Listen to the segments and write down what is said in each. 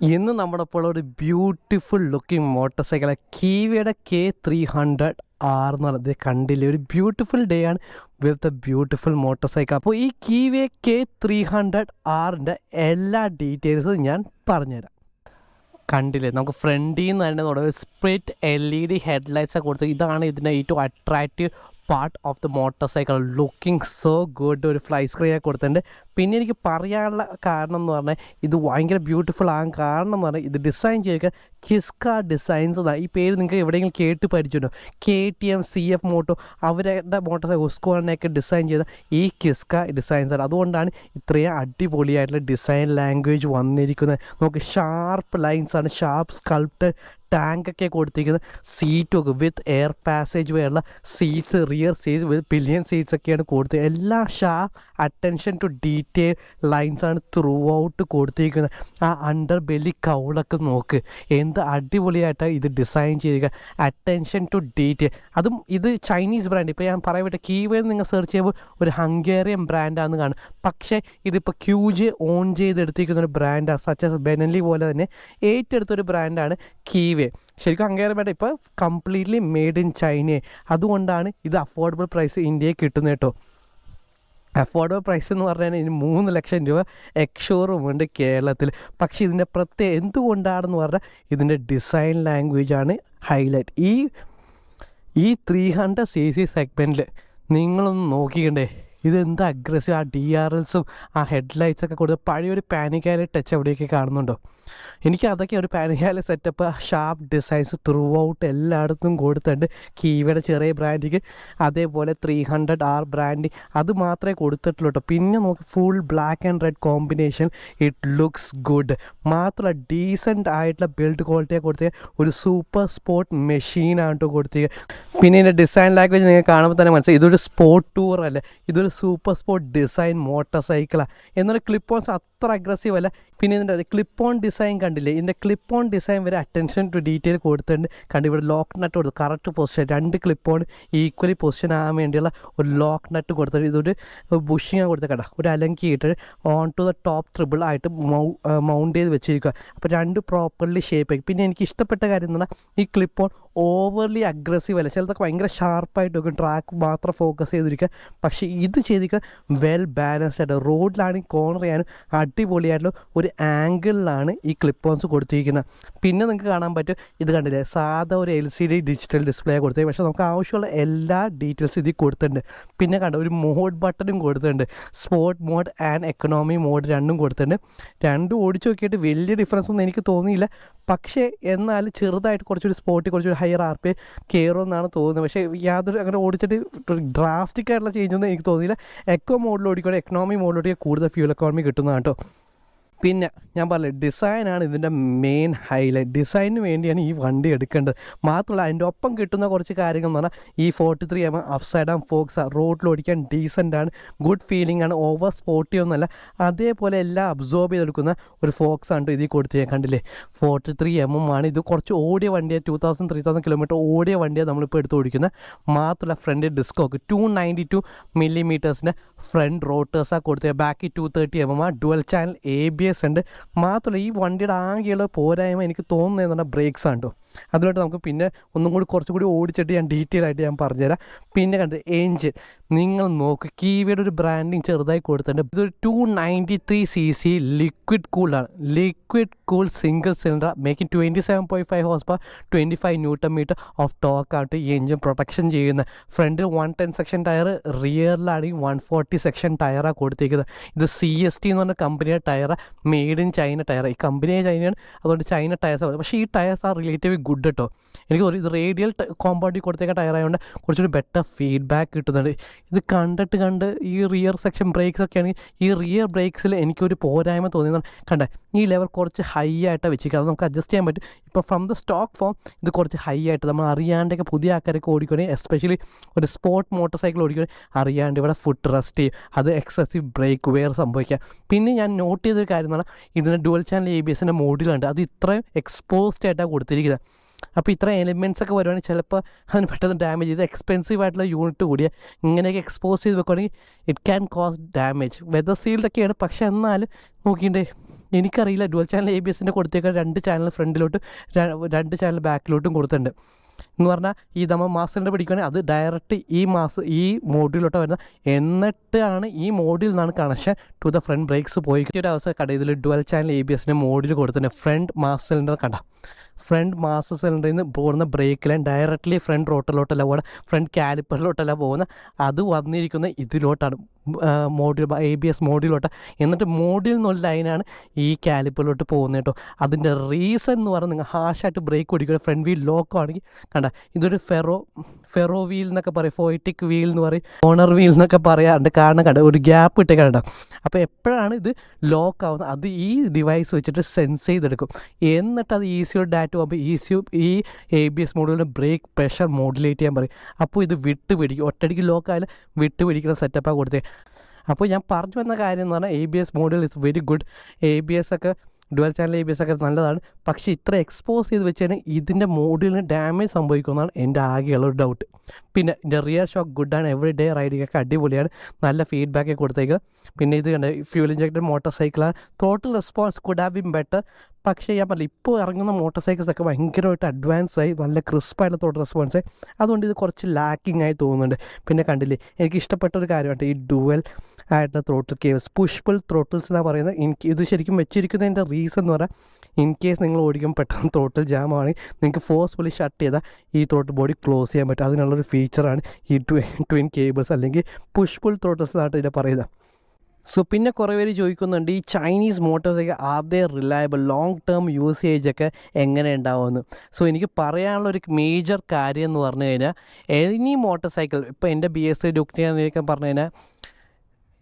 ഇന്ന് നമ്മുടെ ഇപ്പോൾ ഒരു ബ്യൂട്ടിഫുൾ ലുക്കിംഗ് മോട്ടോർ സൈക്കിൾ കീവയുടെ K300R എന്ന് പറഞ്ഞത് കണ്ടില്ലേ. ഒരു ബ്യൂട്ടിഫുൾ ഡേ ആണ് with a beautiful motorcycle. അപ്പോൾ ഈ കീവയെ K300Rൻ്റെ എല്ലാ ഡീറ്റെയിൽസും ഞാൻ പറഞ്ഞുതരാം. കണ്ടില്ലേ, നമുക്ക് ഫ്രണ്ടിൽ നിന്ന് തന്നെ തുടങ്ങി സ്പ്ലിറ്റ് LED ഹെഡ്ലൈറ്റ്സ് ഒക്കെ കൊടുത്ത് ഇതാണ് ഇതിൻ്റെ ഏറ്റവും attractive part of the motor cycle. Looking so good. ഒരു ഫ്ലൈ സ്ക്രീനൊക്കെ കൊടുത്തിട്ടുണ്ട്. പിന്നെ എനിക്ക് പറയാനുള്ള കാരണം എന്ന് പറഞ്ഞാൽ ഇത് ഭയങ്കര ബ്യൂട്ടിഫുൾ ആകാൻ കാരണം എന്ന് പറഞ്ഞാൽ ഇത് ഡിസൈൻ ചെയ്യുക കിസ്ക ഡിസൈൻസ് എന്നാണ്. ഈ പേര് നിങ്ങൾക്ക് എവിടെയെങ്കിലും കേട്ട് പരിചയമുണ്ടോ? KTM CF മോട്ടോ അവരുടെ മോട്ടോർ സൈക്കിൾ ഹുസ്ക്വാഡിനെയൊക്കെ ഡിസൈൻ ചെയ്ത ഈ കിസ്ക ഡിസൈൻസാണ്. അതുകൊണ്ടാണ് ഇത്രയും അടിപൊളിയായിട്ടുള്ള ഡിസൈൻ ലാംഗ്വേജ് വന്നിരിക്കുന്നത്. നമുക്ക് ഷാർപ്പ് ലൈൻസാണ്, ഷാർപ്പ് സ്കൾപ്റ്റഡ് ടാങ്കൊക്കെ കൊടുത്തിരിക്കുന്നത്. സീറ്റൊക്കെ വിത്ത് എയർ പാസേജ് വേയുള്ള seats, rear seats with pillion seats ഒക്കെയാണ് കൊടുത്തത്. എല്ലാ ഷാർപ്പ് അറ്റൻഷൻ ടു ഡീറ്റെയിൽ ലൈൻസാണ് ത്രൂ ഔട്ട് കൊടുത്തിരിക്കുന്നത്. ആ അണ്ടർ ബെല്ലി കൗളൊക്കെ നോക്ക്, എന്ത് അടിപൊളിയായിട്ടാണ് ഇത് ഡിസൈൻ ചെയ്യുക. Attention to detail. അതും ഇത് ചൈനീസ് ബ്രാൻഡ്. ഇപ്പോൾ ഞാൻ പറയട്ടെ, കീവയിൽ നിങ്ങൾ സെർച്ച് ചെയ്യുമ്പോൾ ഒരു ഹംഗേറിയൻ ബ്രാൻഡാണെന്ന് കാണും. പക്ഷേ ഇതിപ്പോൾ QJ ഓൺ ചെയ്തെടുത്തിരിക്കുന്ന ഒരു ബ്രാൻഡാണ്. സച്ച് ബെനലി പോലെ തന്നെ ഏറ്റെടുത്തൊരു ബ്രാൻഡാണ് കീവേ. ശരിക്കും ഹംഗേറിയൻ ബ്രാൻഡ് ഇപ്പോൾ കംപ്ലീറ്റ്ലി മെയ്ഡ് ഇൻ ചൈനയെ. അതുകൊണ്ടാണ് ഇത് അഫോർഡബിൾ പ്രൈസ് ഇന്ത്യയിൽ കിട്ടുന്നത് കേട്ടോ. അഫോർഡബിൾ പ്രൈസ് എന്ന് പറഞ്ഞാൽ ഇതിന് 3 ലക്ഷം രൂപ എക്സ്ഷോറൂം ഉണ്ട് കേരളത്തിൽ. പക്ഷേ ഇതിൻ്റെ പ്രത്യേകം എന്തുകൊണ്ടാണെന്ന് പറഞ്ഞാൽ ഇതിൻ്റെ ഡിസൈൻ ലാംഗ്വേജാണ് ഹൈലൈറ്റ്. ഈ 300cc സെഗ്മെൻറ്റിൽ നിങ്ങളൊന്ന് നോക്കിക്കണ്ടേ, ഇതെന്ത് അഗ്രസീവ്. ആ DRLസും ആ ഹെഡ്ലൈറ്റ്സൊക്കെ കൊടുത്ത് പഴയൊരു പാനിക്കാല ടച്ച് എവിടെയൊക്കെ കാണുന്നുണ്ടോ? എനിക്ക് അതൊക്കെ ഒരു പാനിക്കാല setup, sharp designs throughout എല്ലായിടത്തും കൊടുത്തിട്ടുണ്ട്. കീവയുടെ ചെറിയ ബ്രാൻഡിക്ക് അതേപോലെ 300R ബ്രാൻഡ് അത് മാത്രമേ കൊടുത്തിട്ടുള്ളൂ കേട്ടോ. പിന്നെ നോക്കി full black and red combination, it looks good. മാത്രമല്ല ഡീസൻറ്റ് ആയിട്ടുള്ള ബിൽഡ് ക്വാളിറ്റിയെ കൊടുത്തിയ ഒരു സൂപ്പർ സ്പോർട്ട് മെഷീനാണ് കേട്ടോ കൊടുത്തിരിക്കുക. പിന്നെ ഇതിൻ്റെ ഡിസൈൻ ലാംഗ്വേജ് നിങ്ങൾ കാണുമ്പോൾ തന്നെ മനസ്സിലായി, ഇതൊരു സ്പോർട്ട് ടൂർ അല്ല, ഇതൊരു സൂപ്പർ സ്പോർട്ട് ഡിസൈൻ മോട്ടോർ സൈക്കിളാണ്. എന്നാൽ ക്ലിപ്പ് ഓൺസ് അത്ര അഗ്രസീവ് അല്ല. പിന്നെ ഇതിൻ്റെ ക്ലിപ്പ് ഓൺ ഡിസൈൻ കണ്ടില്ലേ, ഇതിൻ്റെ ക്ലിപ്പ് ഓൺ ഡിസൈൻ വരെ അറ്റൻഷൻ ടു ഡീറ്റെയിൽ കൊടുത്തിട്ടുണ്ട്. കണ്ട് ഇവിടെ ലോക്ക് നട്ട് കൊടുത്തു, correct position. 2 clip on equally position ആകാൻ വേണ്ടിയുള്ള ഒരു ലോക്ക് നട്ട് കൊടുത്തിട്ട് ഇതൊരു ബുഷിങ് കൊടുത്ത കട ഒരു അലങ്കിയിട്ട് ഓൺ ടു ദ ടോപ്പ് ട്രിബിൾ ആയിട്ട് മൗണ്ട് ചെയ്ത് വെച്ചിരിക്കുക. അപ്പോൾ 2 പ്രോപ്പർലി ഷേപ്പ് ആയി. പിന്നെ എനിക്ക് ഇഷ്ടപ്പെട്ട കാര്യം എന്ന് പറഞ്ഞാൽ ഈ ക്ലിപ്പ് ഓൺ ഓവർലി അഗ്രസീവ് അല്ല. ചിലതൊക്കെ ഭയങ്കര ഷാർപ്പായിട്ട് വെക്കും, ട്രാക്ക് മാത്രം ഫോക്കസ് ചെയ്തിരിക്കുക. പക്ഷേ ഇത് ചെയ്തിരിക്കുക വെൽ ബാലൻസ്ഡ് ആയിട്ട്. റോഡിലാണെങ്കിൽ കോർണർ ചെയ്യാനും അടിപൊളിയായിട്ടുള്ള ഒരു ആംഗിളിലാണ് ഈ ക്ലിപ്പ് ഓൺസ് കൊടുത്തിരിക്കുന്നത്. പിന്നെ നിങ്ങൾക്ക് കാണാൻ പറ്റും, ഇത് കണ്ടില്ലേ, സാധാ ഒരു LCD ഡിജിറ്റൽ ഡിസ്പ്ലേ കൊടുത്തത്. പക്ഷേ നമുക്ക് ആവശ്യമുള്ള എല്ലാ ഡീറ്റെയിൽസും ഇതിൽ കൊടുത്തിട്ടുണ്ട്. പിന്നെ കണ്ട ഒരു മോഡ് ബട്ടണും കൊടുത്തിട്ടുണ്ട്. Sport mode and economy mode രണ്ടും കൊടുത്തിട്ടുണ്ട്. രണ്ടും ഓടിച്ചു നോക്കിയിട്ട് വലിയ ഡിഫറൻസ് ഒന്നും എനിക്ക് തോന്നിയില്ല. പക്ഷേ എന്നാൽ ചെറുതായിട്ട് കുറച്ചൊരു സ്പോർട്ടിൽ കുറച്ചൊരു ഹയർ RPM കയറുമെന്നാണ് തോന്നുന്നത്. പക്ഷേ യാതൊരു അങ്ങനെ ഓടിച്ചിട്ട് ഡ്രാസ്റ്റിക് ആയിട്ടുള്ള ചേഞ്ച് ഒന്നും എനിക്ക് തോന്നിയില്ല. എക്കോ മോഡിൽ ഓടിക്കുകയാണെങ്കിൽ എക്കണോമി മോഡിൽ ഓടിക്കുക കൂടുതൽ ഫ്യൂൽ എക്കോണമി കിട്ടുന്നതാണ് കേട്ടോ. പിന്നെ ഞാൻ പറഞ്ഞില്ലേ, ഡിസൈനാണ് ഇതിൻ്റെ മെയിൻ ഹൈലൈറ്റ്. ഡിസൈനിന് വേണ്ടിയാണ് ഈ വണ്ടി എടുക്കേണ്ടത്. മാത്രമല്ല അതിൻ്റെ ഒപ്പം കിട്ടുന്ന കുറച്ച് കാര്യങ്ങൾ എന്ന് പറഞ്ഞാൽ ഈ 43mm അപ്സൈഡ് ഡൗൺ ഫോക്സ് റോഡിൽ ഓടിക്കാൻ ഡീസൻ്റാണ്, ഗുഡ് ഫീലിംഗ് ആണ്, ഓവർ സ്പോർട്ടി ഒന്നുമല്ല. അതേപോലെ എല്ലാം അബ്സോർബ് ചെയ്തെടുക്കുന്ന ഒരു ഫോക്സ് ആണ് ഇതിൽ കൊടുത്തത്. കണ്ടില്ലേ, 43mm ആണ്. ഇത് കുറച്ച് ഓടിയ വണ്ടിയാണ്, 2000-3000 കിലോമീറ്റർ ഓടിയ വണ്ടിയാണ് നമ്മളിപ്പോൾ എടുത്ത് ഓടിക്കുന്നത്. മാത്രമല്ല ഫ്രണ്ട് ഡിസ്കോക്ക് 292mm ഫ്രണ്ട് റോട്ടേഴ്സാണ് കൊടുത്തത്. ബാക്കി 230mm ഡുവൽ ചാനൽ ABS ഉണ്ട്. മാത്രമല്ല ഈ വണ്ടിയുടെ ആകെയുള്ള പോരായ്മ എനിക്ക് തോന്നുന്നത് പറഞ്ഞാൽ ബ്രേക്സ് ആണ് കേട്ടോ. അതിലോട്ട് നമുക്ക് പിന്നെ ഒന്നും കൂടി കുറച്ചുകൂടി ഓടിച്ചിട്ട് ഞാൻ ഡീറ്റെയിൽ ആയിട്ട് ഞാൻ പറഞ്ഞുതരാം. പിന്നെ കണ്ട് എൻജിൻ നിങ്ങൾ നോക്ക്, കീവയുടെ ഒരു ബ്രാൻഡിങ് ചെറുതായി കൊടുത്തിട്ടുണ്ട്. ഇതൊരു 293cc ലിക്വിഡ് കൂളാണ്. Liquid cool single cylinder making 27.5 horsepower 25 Nm of ടോക്കായിട്ട് ഈ എൻജിൻ പ്രൊട്ടക്ഷൻ ചെയ്യുന്നത്. ഫ്രണ്ടിൽ 110 സെക്ഷൻ ടയർ, റിയറിലാണെങ്കിൽ 140 സെക്ഷൻ ടയറാണ് കൊടുത്തിരിക്കുന്നത്. ഇത് CST എന്ന് പറഞ്ഞ കമ്പനിയുടെ ടയറാണ്, മെയ്ഡ് ഇൻ ചൈന ടയർ. ഈ കമ്പനിയെ ചൈനയാണ്, അതുകൊണ്ട് ചൈന ടയർസ്. പക്ഷേ ഈ ടയർസ് ആ റിലേറ്റീവ് ഗുഡ് കേട്ടോ. എനിക്ക് ഇത് റേഡിയൽ കോമ്പൗണ്ടിൽ കൊടുത്തേക്ക ടയറായതുകൊണ്ട് കുറച്ചൊരു ബെറ്റർ ഫീഡ്ബാക്ക് കിട്ടുന്നുണ്ട്. ഇത് കണ്ട് ഈ റിയർ സെക്ഷൻ ബ്രേക്സ് ഒക്കെ ആണെങ്കിൽ ഈ റിയർ ബ്രേക്സിൽ എനിക്കൊരു പോരായ്മ തോന്നിയതാണ്. കണ്ടേ, ഈ ലെവൽ കുറച്ച് ഹൈ ആയിട്ടാണ് വെച്ചിരിക്കുക. അത് നമുക്ക് അഡ്ജസ്റ്റ് ചെയ്യാൻ പറ്റും. ഇപ്പോൾ ഫ്രം ദ സ്റ്റോക്ക് ഫോം ഇത് കുറച്ച് ഹൈ ആയിട്ട് നമ്മൾ അറിയാണ്ടൊക്കെ പുതിയ ആൾക്കാരൊക്കെ ഓടിക്കുകയാണെങ്കിൽ, എസ്പെഷ്യലി ഒരു സ്പോർട്ട് മോട്ടോർ സൈക്കിൾ ഓടിക്കുകയാണെങ്കിൽ അറിയാണ്ട് ഇവിടെ ഫുഡ് റെസ്റ്റ് ചെയ്യും. അത് എക്സസീവ് ബ്രേക്ക് വേറെ സംഭവിക്കാം. പിന്നെ ഞാൻ നോട്ട് ചെയ്തൊരു കാര്യം എന്ന് പറഞ്ഞാൽ ഇതിന് ഡുവൽ ചാനൽ ABSൻ്റെ മോഡിലുണ്ട്. അത് ഇത്രയും എക്സ്പോസ്ഡ് ആയിട്ടാണ് കൊടുത്തിരിക്കുന്നത്. അപ്പോൾ ഇത്ര എലിമെൻറ്റ്സ് ഒക്കെ വരുവാണെങ്കിൽ ചിലപ്പോൾ അതിന് പെട്ടെന്ന് ഡാമേജ് ചെയ്ത് എക്സ്പെൻസീവ് ആയിട്ടുള്ള യൂണിറ്റ് കൂടിയ ഇങ്ങനെയൊക്കെ എക്സ്പോസ് ചെയ്ത് വെക്കുകയാണെങ്കിൽ it can cause damage. Weather സീൽഡൊക്കെയാണ്, പക്ഷേ എന്നാലും നോക്കിയിട്ടേ എനിക്കറിയില്ല ഡുവൽ ചാനൽ ABSൻ്റെ കൊടുത്തേക്കാൻ 2 ചാനൽ ഫ്രണ്ടിലോട്ട് 2 ചാനൽ ബാക്കിലോട്ടും കൊടുത്തിട്ടുണ്ട് എന്ന് പറഞ്ഞാൽ ഈ നമ്മൾ മാസ് സിലിണ്ടർ പിടിക്കുകയാണെങ്കിൽ അത് ഡയറക്റ്റ് ഈ മോഡ്യൂളിലോട്ട് വരുന്നത്, എന്നിട്ടാണ് ഈ മോഡ്യൂളിൽ നിന്നാണ് connection to the front brakes പോയി. ഒരു അവസ്ഥ കണ്ട ഇതിൽ ഡുവൽ ചാനൽ ABSൻ്റെ മോഡ്യൂൾ കൊടുത്തിട്ടുണ്ട്. ഫ്രണ്ട് മാസ് സിലിണ്ടർ കണ്ട, ഫ്രണ്ട് മാസ് സിലിണ്ടറിൽ നിന്ന് പോകുന്ന ബ്രേക്ക് ലൈൻ ഡയറക്റ്റ്ലി ഫ്രണ്ട് റോട്ടറിലോട്ടല്ല പോകുന്നത്, ഫ്രണ്ട് കാലിപ്പറിലോട്ടല്ല പോകുന്നത്, അത് വന്നിരിക്കുന്ന ഇതിലോട്ടാണ് മോഡ്യൂൾ ABS മോഡ്യൂളിലോട്ട്. എന്നിട്ട് മോഡ്യൂളിൽ നിന്നുള്ള ലൈനാണ് ഈ കാലിപ്പറിലോട്ട് പോകുന്നത് കേട്ടോ. അതിൻ്റെ റീസൺ എന്ന് പറഞ്ഞാൽ നിങ്ങൾ ഹാഷായിട്ട് ബ്രേക്ക് ഓടിക്കുക, ഫ്രണ്ട് വീൽ ലോക്ക് ആണെങ്കിൽ കണ്ട ഇതൊരു ഫെറോ വീൽ എന്നൊക്കെ പറയും, ഫോയിറ്റിക് വീൽ എന്ന് പറയും, ഓണർ വീൽ എന്നൊക്കെ പറയാറുണ്ട്. കാരണം കണ്ട ഒരു ഗ്യാപ്പ് ഇട്ടേ കണ്ട. അപ്പോൾ എപ്പോഴാണ് ഇത് ലോക്ക് ആവുന്നത് അത് ഈ ഡിവൈസ് വെച്ചിട്ട് സെൻസ് ചെയ്തെടുക്കും. എന്നിട്ട് അത് ECU ഡാറ്റ പോകുമ്പോൾ ഈ ABS മോഡ്യൂളിൻ്റെ ബ്രേക്ക് പ്രഷർ മോഡുലേറ്റ് ചെയ്യാൻ പറയും. അപ്പോൾ ഇത് വിട്ട് പിടിക്കും, ഒറ്റയടിക്ക് ലോക്ക് ആയാലും വിട്ട് പിടിക്കുന്ന സെറ്റപ്പാണ് കൊടുത്തത്. അപ്പോൾ ഞാൻ പറഞ്ഞു വന്ന കാര്യം എന്ന് പറഞ്ഞാൽ ABS module is very good. ABS ഒക്കെ ഡുവൽ ചാനൽ ABS ഒക്കെ നല്ലതാണ്. പക്ഷേ ഇത്ര എക്സ്പോസ് ചെയ്ത് വെച്ച് കഴിഞ്ഞാൽ ഇതിൻ്റെ മോഡ്യൂളിന് ഡാമേജ് സംഭവിക്കുമെന്നാണ് എൻ്റെ ആകെയുള്ള ഒരു ഡൗട്ട്. പിന്നെ ഇതിൻ്റെ റിയർ ഷോക്ക് ഗുഡാണ്, എവറി ഡേ റൈഡിങ് ഒക്കെ അടിപൊളിയാണ്, നല്ല ഫീഡ്ബാക്ക് കൊടുത്തേക്കുക. പിന്നെ ഇത് കണ്ട ഫ്യൂൽ ഇഞ്ചക്റ്റഡ് മോട്ടോർ സൈക്കിളാണ്. Throttle response could have been better. പക്ഷേ ഞാൻ പറഞ്ഞില്ല ഇപ്പോൾ ഇറങ്ങുന്ന മോട്ടോർ സൈക്കിൾസ് ഒക്കെ ഭയങ്കരമായിട്ട് അഡ്വാൻസ് ആയി, നല്ല ക്രിസ്പായിട്ടുള്ള ടോട്ടൽ റെസ്പോൺസ് ആയി. അതുകൊണ്ട് ഇത് കുറച്ച് ലാക്കിംഗ് ആയി തോന്നുന്നുണ്ട്. പിന്നെ കണ്ടില്ലേ എനിക്ക് ഇഷ്ടപ്പെട്ട ഒരു കാര്യമാണ് ഈ ഡുവൽ ആയിട്ടുള്ള ത്രോട്ടിൽ കേബിൾസ്, പുഷ് പുൾ ത്രോട്ടിൽസ് എന്നാണ് പറയുന്നത്. ഇത് ശരിക്കും വെച്ചിരിക്കുന്നതിൻ്റെ റീസൺ എന്ന് പറഞ്ഞാൽ ഇൻ കേസ് നിങ്ങൾ ഓടിക്കുമ്പോൾ പെട്ടെന്ന് ത്രോട്ടിൽ ജാം ആണെങ്കിൽ നിങ്ങൾക്ക് ഫോഴ്സ്ഫുള്ളി ഷട്ട് ചെയ്താൽ ഈ ത്രോട്ടിൽ ബോഡി ക്ലോസ് ചെയ്യാൻ പറ്റും. അതിനുള്ളൊരു ഫീച്ചറാണ് ഈ ട്വിൻ കേബിൾസ് അല്ലെങ്കിൽ പുഷ് പുൾ ത്രോട്ടിൽസ് എന്നാണ് ഇതിനെ പറയുന്നത്. സോ പിന്നെ കുറേ പേര് ചോദിക്കുന്നുണ്ട് ഈ ചൈനീസ് മോട്ടോഴ്സൊക്കെ ആദ്യ റിലയബിൾ ലോങ് ടേം യൂസേജൊക്കെ എങ്ങനെ ഉണ്ടാവുമെന്ന്. സോ എനിക്ക് പറയാനുള്ളൊരു മേജർ കാര്യം എന്ന് പറഞ്ഞു കഴിഞ്ഞാൽ എനി മോട്ടോർ സൈക്കിൾ ഇപ്പോൾ എൻ്റെ BS3 ഡ്യൂക്ക് പറഞ്ഞു കഴിഞ്ഞാൽ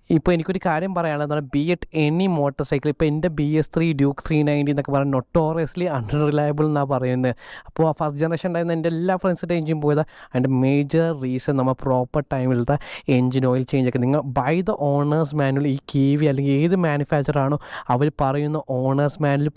ഇപ്പോൾ എനിക്കൊരു കാര്യം പറയാനുള്ളത് be it any motorcycle, ഇപ്പോൾ എൻ്റെ BS3 ഡ്യൂക്ക് 390 എന്നൊക്കെ പറയുന്നത് നൊട്ടോറിയസ്ലി അൺറിലയബിൾ എന്നാണ് പറയുന്നത്. അപ്പോൾ ആ ഫസ്റ്റ് ജനറേഷൻ ഉണ്ടായിരുന്ന എൻ്റെ എല്ലാ ഫ്രണ്ട്സിൻ്റെ എഞ്ചിൻ പോയത് അതിൻ്റെ മേജർ റീസൺ നമ്മൾ പ്രോപ്പർ ടൈമിലത്തെ എഞ്ചിൻ ഓയിൽ ചേഞ്ച് ഒക്കെ നിങ്ങൾ ബൈ ദ ഓണേഴ്സ് മാനുവൽ ഈ KV അല്ലെങ്കിൽ ഏത് മാനുഫാക്ചറാണോ അവർ പറയുന്ന ഓണേഴ്സ് മാനുവൽ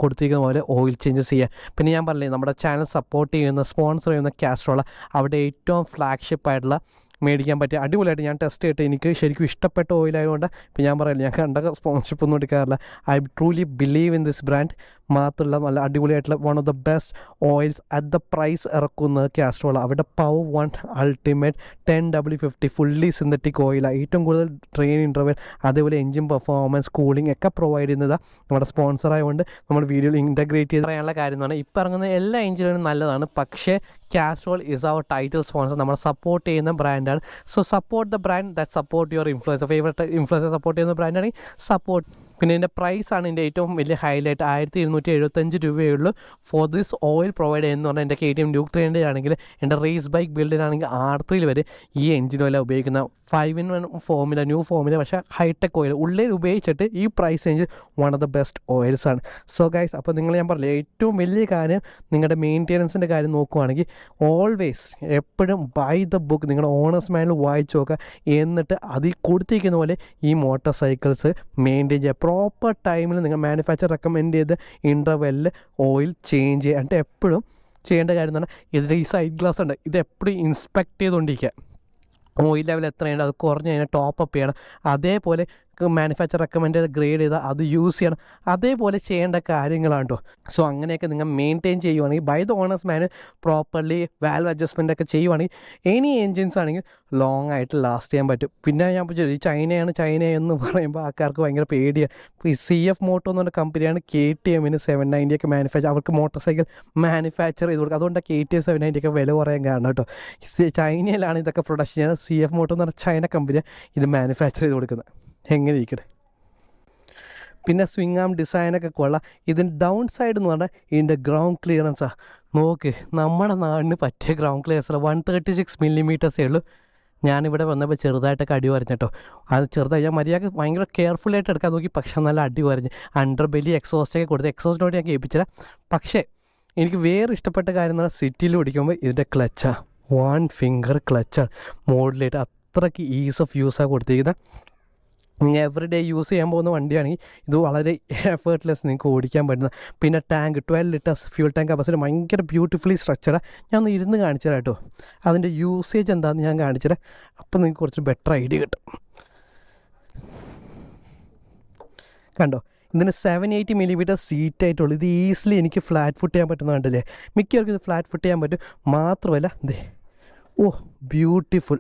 കൊടുത്തിരിക്കുന്ന പോലെ ഓയിൽ ചേഞ്ചസ് ചെയ്യുക. പിന്നെ ഞാൻ പറഞ്ഞില്ലേ നമ്മുടെ ചാനൽ സപ്പോർട്ട് ചെയ്യുന്ന സ്പോൺസർ ചെയ്യുന്ന കാസ്ട്രോള അവിടെ ഏറ്റവും ഫ്ലാഗ്ഷിപ്പായിട്ടുള്ള മേടിക്കാൻ പറ്റിയ അടിപൊളിയായിട്ട് ഞാൻ ടെസ്റ്റ് ചെയ്തിട്ട് എനിക്ക് ശരിക്കും ഇഷ്ടപ്പെട്ട ഓയിലായതുകൊണ്ട് ഇപ്പോൾ ഞാൻ പറയില്ല ഞാൻ കണ്ട സ്പോൺസർഷിപ്പ് ഒന്നും എടുക്കാറില്ല. I truly believe in this brand. മാത്രമല്ല നല്ല അടിപൊളിയായിട്ടുള്ള one of the best oils at the price ഇറക്കുന്നത് കാസ്ട്രോള. അവിടെ power 1 ultimate 10W50 fully synthetic ഓയിലാണ്. ഏറ്റവും കൂടുതൽ ട്രെയിൻ ഇൻ്റർവെൽ അതേപോലെ എഞ്ചിൻ പെർഫോമൻസ് കൂളിംഗ് ഒക്കെ പ്രൊവൈഡ് ചെയ്യുന്നത് നമ്മുടെ സ്പോൺസർ ആയതുകൊണ്ട് നമ്മൾ വീഡിയോയിൽ ഇൻ്റഗ്രേറ്റ് ചെയ്ത് പറയാനുള്ള കാര്യം എന്ന് പറഞ്ഞാൽ ഇപ്പോൾ ഇറങ്ങുന്ന എല്ലാ എഞ്ചിനും നല്ലതാണ്. പക്ഷേ Castrol is our title sponsor, നമ്മൾ സപ്പോർട്ട് ചെയ്യുന്ന ബ്രാൻഡാണ്. So support the brand that support your influencer. Favourite influencer support ചെയ്യുന്ന ബ്രാൻഡാണെങ്കിൽ സപ്പോർട്ട്. പിന്നെ ഇതിൻ്റെ പ്രൈസാണ് എൻ്റെ ഏറ്റവും വലിയ ഹൈലൈറ്റ്. 1275 രൂപയേ ഉള്ളൂ ഫോർ ദിസ് ഓയിൽ പ്രൊവൈഡ് ചെയ്യുന്നത് പറഞ്ഞാൽ എൻ്റെ KTM ഡ്യൂക്ക് 300 ആണെങ്കിൽ എൻ്റെ റേസ് ബൈക്ക് ബിൽഡിനാണെങ്കിൽ R3 വരെ ഈ എഞ്ചിൻ ഓയിലാണ് ഉപയോഗിക്കുന്ന 5-in-1 ഫോമില ന്യൂ ഫോമില പക്ഷേ ഹൈടെക് ഓയിൽ ഉള്ളിൽ ഉപയോഗിച്ചിട്ട് ഈ പ്രൈസ് റേഞ്ചിൽ one of the best oils ആണ്. സോ ഗൈസ് അപ്പോൾ നിങ്ങൾ ഞാൻ പറഞ്ഞില്ല ഏറ്റവും വലിയ കാര്യം നിങ്ങളുടെ മെയിൻ്റെനൻസിൻ്റെ കാര്യം നോക്കുകയാണെങ്കിൽ ഓൾവേസ് എപ്പോഴും ബൈ ദ ബുക്ക് നിങ്ങളുടെ ഓണേഴ്സ് മാനുവൽ വായിച്ച് നോക്കുക. എന്നിട്ട് അതിൽ കൊടുത്തിരിക്കുന്ന പോലെ ഈ മോട്ടോർ സൈക്കിൾസ് മെയിൻറ്റെയിൻ ചെയ്യുക. പ്രോപ്പർ ടൈമിൽ നിങ്ങൾ മാനുഫാക്ചർ റെക്കമെൻഡ് ചെയ്ത് ഇൻ്റർവെല്ലിൽ ഓയിൽ ചേഞ്ച് ചെയ്യുക. എന്നിട്ട് എപ്പോഴും ചെയ്യേണ്ട കാര്യം എന്ന് പറഞ്ഞാൽ ഇതിൻ്റെ ഈ സൈഡ് ഗ്ലാസ് ഉണ്ട്, ഇത് എപ്പോഴും ഇൻസ്പെക്ട് ചെയ്തുകൊണ്ടിരിക്കുക. ഓയിൽ ലെവൽ എത്രയുണ്ട് അത് കുറഞ്ഞ് കഴിഞ്ഞാൽ ടോപ്പപ്പ് ചെയ്യണം. അതേപോലെ മാനുഫാക്ചർ റെക്കമെൻഡ് ചെയ്ത് ഗ്രേഡ് ചെയ്താൽ അത് യൂസ് ചെയ്യണം. അതേപോലെ ചെയ്യേണ്ട കാര്യങ്ങളാണ് കേട്ടോ. സോ അങ്ങനെയൊക്കെ നിങ്ങൾ മെയിൻറ്റെയിൻ ചെയ്യുവാണെങ്കിൽ by the owners manual properly valve adjustment ഒക്കെ ചെയ്യുവാണെങ്കിൽ എനി എൻജിൻസ് ആണെങ്കിൽ ലോങ് ആയിട്ട് ലാസ്റ്റ് ചെയ്യാൻ പറ്റും. പിന്നെ ഞാൻ ഈ ചൈന എന്ന് പറയുമ്പോൾ ആൾക്കാർക്ക് ഭയങ്കര പേടിയാണ്. ഇപ്പോൾ ഈ CF മോട്ടോ എന്ന് പറഞ്ഞ കമ്പനിയാണ് KTM 790 ഒക്കെ മാനുഫാക്ചർ, അവർക്ക് മോട്ടോർ സൈക്കിൾ മാനുഫാക്ചർ ചെയ്ത് കൊടുക്കുക. അതുകൊണ്ട് KTM 790 ഒക്കെ വില കുറയാൻ കാരണം കേട്ടോ. ചൈനയിലാണ് ഇതൊക്കെ പ്രൊഡക്ഷൻ ചെയ്യുന്നത്. CF മോട്ടോ എന്ന് പറഞ്ഞാൽ ചൈന കമ്പനിയാണ് ഇത് മാനുഫാക്ചർ ചെയ്ത് കൊടുക്കുന്നത്. എങ്ങനെ ഇരിക്കട്ടെ. പിന്നെ സ്വിംഗ് ആം ഡിസൈനൊക്കെ കൊള്ളാം. ഇതിൻ്റെ ഡൗൺ സൈഡ് എന്ന് പറഞ്ഞാൽ ഇതിൻ്റെ ഗ്രൗണ്ട് ക്ലിയറൻസാണ്. നോക്ക് നമ്മുടെ നാടിന് പറ്റിയ ഗ്രൗണ്ട് ക്ലിയറൻസ് 136 മില്ലിമീറ്റേഴ്സേ ഉള്ളൂ. ഞാനിവിടെ വന്നപ്പോൾ ചെറുതായിട്ടൊക്കെ അടി വരഞ്ഞു കേട്ടോ. അത് ചെറുതായി ഞാൻ മര്യാദക്ക് ഭയങ്കര കെയർഫുള്ളായിട്ട് എടുക്കാൻ നോക്കി, പക്ഷേ നല്ല അടി വരഞ്ഞ് അണ്ടർ ബെല്ലി എക്സോസ്റ്റൊക്കെ കൊടുത്ത് എക്സോസ്റ്റിനോട് ഞാൻ കേൾപ്പിച്ചില്ല. പക്ഷേ എനിക്ക് വേറെ ഇഷ്ടപ്പെട്ട കാര്യം എന്ന് പറഞ്ഞാൽ സിറ്റിയിൽ ഓടിക്കുമ്പോൾ ഇതിൻ്റെ ക്ലച്ചാണ് 1 ഫിംഗർ ക്ലച്ചാണ് മോഡലേറ്റ്. അത്രയ്ക്ക് ഈസ് ഓഫ് യൂസാണ് കൊടുത്തിരിക്കുന്നത്. നിങ്ങൾ എവറി ഡേ യൂസ് ചെയ്യാൻ പോകുന്ന വണ്ടിയാണെങ്കിൽ ഇത് വളരെ എഫേർട്ട്ലെസ് നിങ്ങൾക്ക് ഓടിക്കാൻ പറ്റുന്നത്. പിന്നെ tank 12 litres fuel tank capacity ഭയങ്കര ബ്യൂട്ടിഫുള്ളി സ്ട്രക്ചറാണ്. ഞാൻ ഒന്ന് ഇരുന്ന് കാണിച്ചു തരാം കേട്ടോ. അതിൻ്റെ യൂസേജ് എന്താണെന്ന് ഞാൻ കാണിച്ചു തരാം. അപ്പോൾ നിങ്ങൾക്ക് കുറച്ച് ബെറ്റർ ഐഡിയ കിട്ടും. കണ്ടോ ഇതിന് 780mm സീറ്റായിട്ടുള്ളൂ. ഇത് ഈസിലി എനിക്ക് ഫ്ലാറ്റ് ഫുട്ട് ചെയ്യാൻ പറ്റുന്നതുണ്ടല്ലേ, മിക്കവർക്കും ഇത് ഫ്ലാറ്റ് ഫുട്ട് ചെയ്യാൻ പറ്റും. മാത്രമല്ല ഇതേ ബ്യൂട്ടിഫുൾ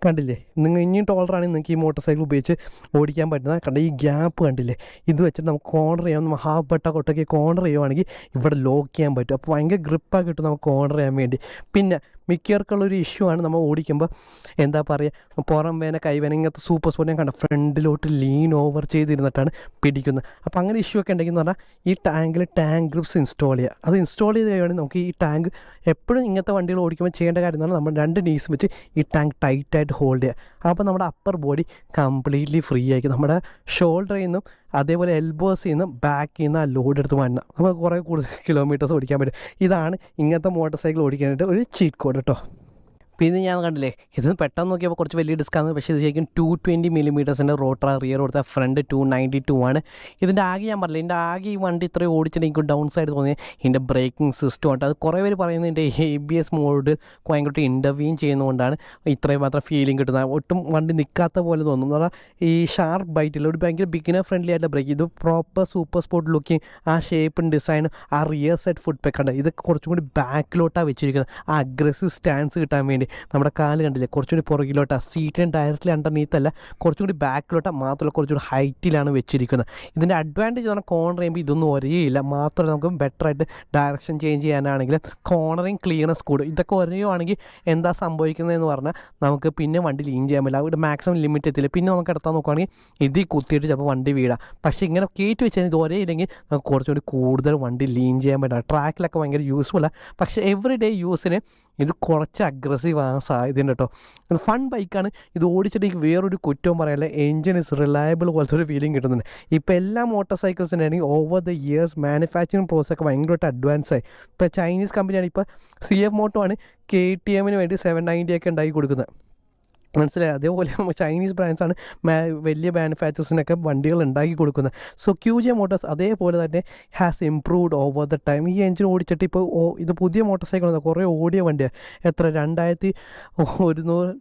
കണ്ടില്ലേ, നിങ്ങൾ ഇനിയും ടോളറാണെങ്കിൽ നിങ്ങൾക്ക് ഈ മോട്ടോർ സൈക്കിൾ ഉപയോഗിച്ച് ഓടിക്കാൻ പറ്റുന്ന ഈ ഗ്യാപ്പ് കണ്ടില്ലേ, ഇത് വെച്ചിട്ട് നമുക്ക് കോർണർ ചെയ്യാം. നമ്മൾ ഹാഫ് ബട്ട കൊട്ടൊക്കെ കോർണർ ചെയ്യുവാണെങ്കിൽ ഇവിടെ ലോക്ക് ചെയ്യാൻ പറ്റും. അപ്പോൾ ഭയങ്കര ഗ്രിപ്പാക്കി കിട്ടും നമുക്ക് കോർണർ ചെയ്യാൻ വേണ്ടി. പിന്നെ മിക്കവർക്കുള്ളൊരു ഇഷ്യൂ ആണ് നമ്മൾ ഓടിക്കുമ്പോൾ എന്താ പറയുക, പുറം വേന കൈവേന ഇങ്ങനത്തെ സൂപ്പർ സ്പോർട്ട് ഞാൻ കണ്ട ഫ്രണ്ടിലോട്ട് ലീൻ ഓവർ ചെയ്തിരുന്നിട്ടാണ് പിടിക്കുന്നത്. അപ്പോൾ അങ്ങനെ ഇഷ്യൂ ഒക്കെ ഉണ്ടെങ്കിൽ എന്ന് പറഞ്ഞാൽ ഈ ടാങ്കിൽ ടാങ്ക് ഗ്രിപ്സ് ഇൻസ്റ്റാൾ ചെയ്യുക. അത് ഇൻസ്റ്റാൾ ചെയ്ത് കഴിയുകയാണെങ്കിൽ നമുക്ക് ഈ ടാങ്ക് എപ്പോഴും ഇങ്ങനത്തെ വണ്ടികൾ ഓടിക്കുമ്പോൾ ചെയ്യേണ്ട കാര്യം എന്ന് പറഞ്ഞാൽ നമ്മൾ 2 നീസ് വെച്ച് ഈ ടാങ്ക് ടൈറ്റായിട്ട് ഹോൾഡ് ചെയ്യുക. അപ്പോൾ നമ്മുടെ അപ്പർ ബോഡി കംപ്ലീറ്റ്ലി ഫ്രീ ആയിരിക്കും. നമ്മുടെ ഷോൾഡറിൽ നിന്നും അതേപോലെ എൽബോസിൽ നിന്നും ബാക്കിൽ നിന്ന് ആ ലോഡ് എടുത്ത് മാറ്റണം. നമുക്ക് കുറേ കൂടുതൽ കിലോമീറ്റേഴ്സ് ഓടിക്കാൻ പറ്റും. ഇതാണ് ഇങ്ങനത്തെ മോട്ടോർ സൈക്കിൾ ഓടിക്കാനായിട്ട് ഒരു ചീറ്റ് കോഡ് കേട്ടോ. പിന്നെ ഞാൻ കണ്ടില്ലേ, ഇത് പെട്ടെന്ന് നോക്കിയപ്പോൾ കുറച്ച് വലിയ ഡിസ്കാണ്. പക്ഷേ ഇത് ശരിക്കും 220mm റോട്ടർ റിയർ കൊടുത്ത ഫ്രണ്ട് 292 ആണ്. ഇതിൻ്റെ ആകെ ഞാൻ പറഞ്ഞില്ല, ഇതിൻ്റെ ആകെ ഈ വണ്ടി ഇത്രയും ഓടിച്ചിട്ട് എനിക്ക് ഡൗൺ സൈഡ് തോന്നിയത് ഇതിൻ്റെ ബ്രേക്കിംഗ് സിസ്റ്റം ഉണ്ട്. അത് കുറേ പേര് പറയുന്നത് ഇതിൻ്റെ ABS മോഡ് ഭയങ്കരമായിട്ട് ഇൻ്റർവ്യൂൻ ചെയ്യുന്നതുകൊണ്ടാണ് ഇത്രയും മാത്രം ഫീലിംഗ് കിട്ടുന്നത്. ഒട്ടും വണ്ടി നിൽക്കാത്ത പോലെ തോന്നും. എന്ന് പറഞ്ഞാൽ ഈ ഷാർപ്പ് ബൈറ്റിൽ ഒരു ഭയങ്കര ബിഗിനർ ഫ്രണ്ട്ലി ആയിട്ട് ബ്രേക്ക്, ഇത് പ്രോപ്പർ സൂപ്പർ സ്പോർട്ട് ലുക്കിങ്, ആ ഷേപ്പും ഡിസൈനും ആ റിയർ സൈഡ് ഫുഡ് പെക്ക് ഉണ്ട്. ഇത് കുറച്ചും കൂടി ബാക്കിലോട്ടാണ് വെച്ചിരിക്കുന്നത്, ആ അഗ്രസീവ് സ്റ്റാൻസ് കിട്ടാൻ വേണ്ടി. നമ്മുടെ കാല് കണ്ടില്ലേ, കുറച്ചുകൂടി പുറകിലോട്ടാണ്, സീറ്റിന് ഡയറക്റ്റ്ലി അണ്ടർനീത്തല്ല, കുറച്ചും കൂടി ബാക്കിലോട്ടാണ്. മാത്രമല്ല കുറച്ചുകൂടി ഹൈറ്റിലാണ് വെച്ചിരിക്കുന്നത്. ഇതിൻ്റെ അഡ്വാൻറ്റേജ് പറഞ്ഞാൽ കോർണർ ചെയ്യുമ്പോൾ ഇതൊന്നും ഒരേയില്ല. മാത്രമല്ല നമുക്ക് ബെറ്ററായിട്ട് ഡയറക്ഷൻ ചേഞ്ച് ചെയ്യാനാണെങ്കിലും കോർണറിങ് ക്ലിയറൻസ് കൂടും. ഇതൊക്കെ ഒരേയുവാണെങ്കിൽ എന്താ സംഭവിക്കുന്നതെന്ന് പറഞ്ഞാൽ നമുക്ക് പിന്നെ വണ്ടി ലീൻ ചെയ്യാൻ പറ്റില്ല. അവിടെ മാക്സിമം ലിമിറ്റ് എത്തില്ല. പിന്നെ നമുക്ക് എടുത്താൽ നോക്കുകയാണെങ്കിൽ ഇതിൽ കുത്തിയിട്ട് ചിലപ്പോൾ വണ്ടി വീഴാം. പക്ഷേ ഇങ്ങനെ കയറ്റി വെച്ചാൽ ഇത് ഒരേ ഇല്ലെങ്കിൽ നമുക്ക് കുറച്ചുകൂടി കൂടുതൽ വണ്ടി ലീൻ ചെയ്യാൻ പറ്റില്ല. ട്രാക്കിലൊക്കെ ഭയങ്കര യൂസ്ഫുള്ളാണ്. പക്ഷേ എവറി ഡേ യൂസിന് ഇത് കുറച്ച് അഗ്രസീവ് ആകാൻ സാധ്യതയുണ്ട് കേട്ടോ. ഇത് ഫൺ ബൈക്കാണ്. ഇത് ഓടിച്ചിട്ട് എനിക്ക് വേറൊരു കുറ്റവും പറയാനില്ല, എൻജിൻ ഇസ് റിലയബിൾ പോലത്തെ ഒരു ഫീലിംഗ് കിട്ടുന്നുണ്ട്. ഇപ്പോൾ എല്ലാ മോട്ടോർ സൈക്കിൾസിനാണെങ്കിൽ ഓവർ ദ ഇയേഴ്സ് മാനുഫാക്ചറിങ് പ്രോസസ്സൊക്കെ ഭയങ്കരമായിട്ട് അഡ്വാൻസ് ആയി. ഇപ്പോൾ ചൈനീസ് കമ്പനിയാണ്, ഇപ്പോൾ CF മോട്ടോ ആണ് KTM വേണ്ടി 790 ഒക്കെ ഉണ്ടാക്കി കൊടുക്കുന്നത്, മനസ്സിലായി. അതേപോലെ ചൈനീസ് ബ്രാൻഡ്സാണ് വലിയ മാനുഫാക്ചേഴ്സിനൊക്കെ വണ്ടികൾ ഉണ്ടാക്കി കൊടുക്കുന്നത്. സോ QJ മോട്ടോഴ്സ് അതേപോലെ തന്നെ has improved over the time. ഈ എഞ്ചിൻ ഓടിച്ചിട്ട് ഇപ്പോൾ ഇത് പുതിയ മോട്ടോർ സൈക്കിൾ കുറേ ഓടിയ വണ്ടിയാണ്. എത്ര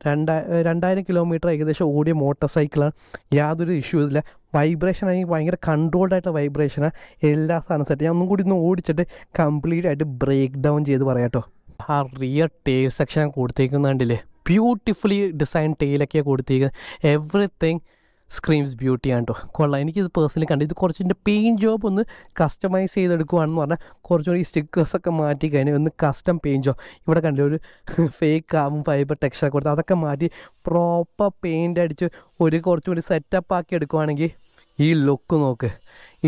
2000 കിലോമീറ്റർ ഏകദേശം ഓടിയ മോട്ടോർ സൈക്കിളാണ്. യാതൊരു ഇഷ്യൂ ഇല്ല. വൈബ്രേഷൻ ആണെങ്കിൽ ഭയങ്കര കൺട്രോൾഡ് ആയിട്ടുള്ള വൈബ്രേഷനാണ്. എല്ലാ സാധനം സെറ്റ്. ഞാൻ ഒന്നും കൂടി ഒന്ന് ഓടിച്ചിട്ട് കംപ്ലീറ്റ് ആയിട്ട് ബ്രേക്ക് ഡൗൺ ചെയ്ത് പറയാം കേട്ടോ. ആ റിയർ ടെയിൽ സെക്ഷൻ കൊടുത്തേക്കുന്നുണ്ടല്ലേ, ബ്യൂട്ടിഫുള്ളി ഡിസൈൻ ടെയിലൊക്കെയാണ് കൊടുത്തേക്കുന്നത്. എവറിത്തിങ് സ്ക്രീംസ് ബ്യൂട്ടിയാണ് കേട്ടോ. കൊള്ളാം. എനിക്കിത് പേഴ്സണലി കണ്ടു. ഇത് കുറച്ചിൻ്റെ പെയിൻറ്റ് ജോബ് ഒന്ന് കസ്റ്റമൈസ് ചെയ്തെടുക്കുകയാണെന്ന് പറഞ്ഞാൽ കുറച്ചുകൂടി ഈ സ്റ്റിക്കേഴ്സൊക്കെ മാറ്റി കഴിഞ്ഞാൽ ഒന്ന് കസ്റ്റം പെയിൻറ്റ് ജോബ്. ഇവിടെ കണ്ടില്ല, ഒരു ഫേക്ക് കാവും ഫൈബർ ടെക്സ്ചർ കൊടുത്ത് അതൊക്കെ മാറ്റി പ്രോപ്പർ പെയിൻ്റ് അടിച്ച് കുറച്ചുകൂടി സെറ്റപ്പ് ആക്കി എടുക്കുകയാണെങ്കിൽ ഈ ലുക്ക് നോക്ക്.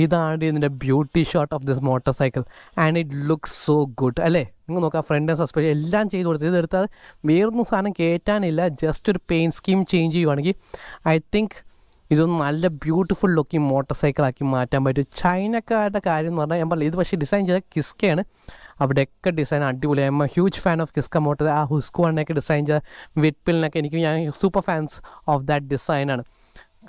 ഇതാണ് ഇതിൻ്റെ beauty shot of this motor cycle and it looks so good അല്ലേ. നിങ്ങൾ നോക്കാം, ഫ്രണ്ട് ആൻഡ് സസ്പെൻഷൻ എല്ലാം ചെയ്ത് കൊടുത്തത്. ഇതെടുത്താൽ വേറൊന്നും സാധനം കയറ്റാനില്ല, ജസ്റ്റ് ഒരു പെയിൻറ്റ് സ്കീം ചേഞ്ച് ചെയ്യുവാണെങ്കിൽ ഐ തിങ്ക് ഇതൊന്നും നല്ല ബ്യൂട്ടിഫുൾ ലുക്കിംഗ് മോട്ടോർ സൈക്കിളാക്കി മാറ്റാൻ പറ്റും. ചൈനക്കാരുടെ കാര്യം എന്ന് പറഞ്ഞാൽ ഞാൻ പറഞ്ഞില്ല, ഇത് പക്ഷേ ഡിസൈൻ ചെയ്ത കിസ്കയാണ്. അവിടെയൊക്കെ ഡിസൈൻ അടിപൊളിയായി. I am a huge fan of Kiska motor. ആ ഹുസ്കോണിനൊക്കെ ഡിസൈൻ ചെയ്ത വിറ്റ്പിലിനൊക്കെ ഞാൻ സൂപ്പർ ഫാൻസ് ഓഫ് ദാറ്റ് ഡിസൈനാണ്.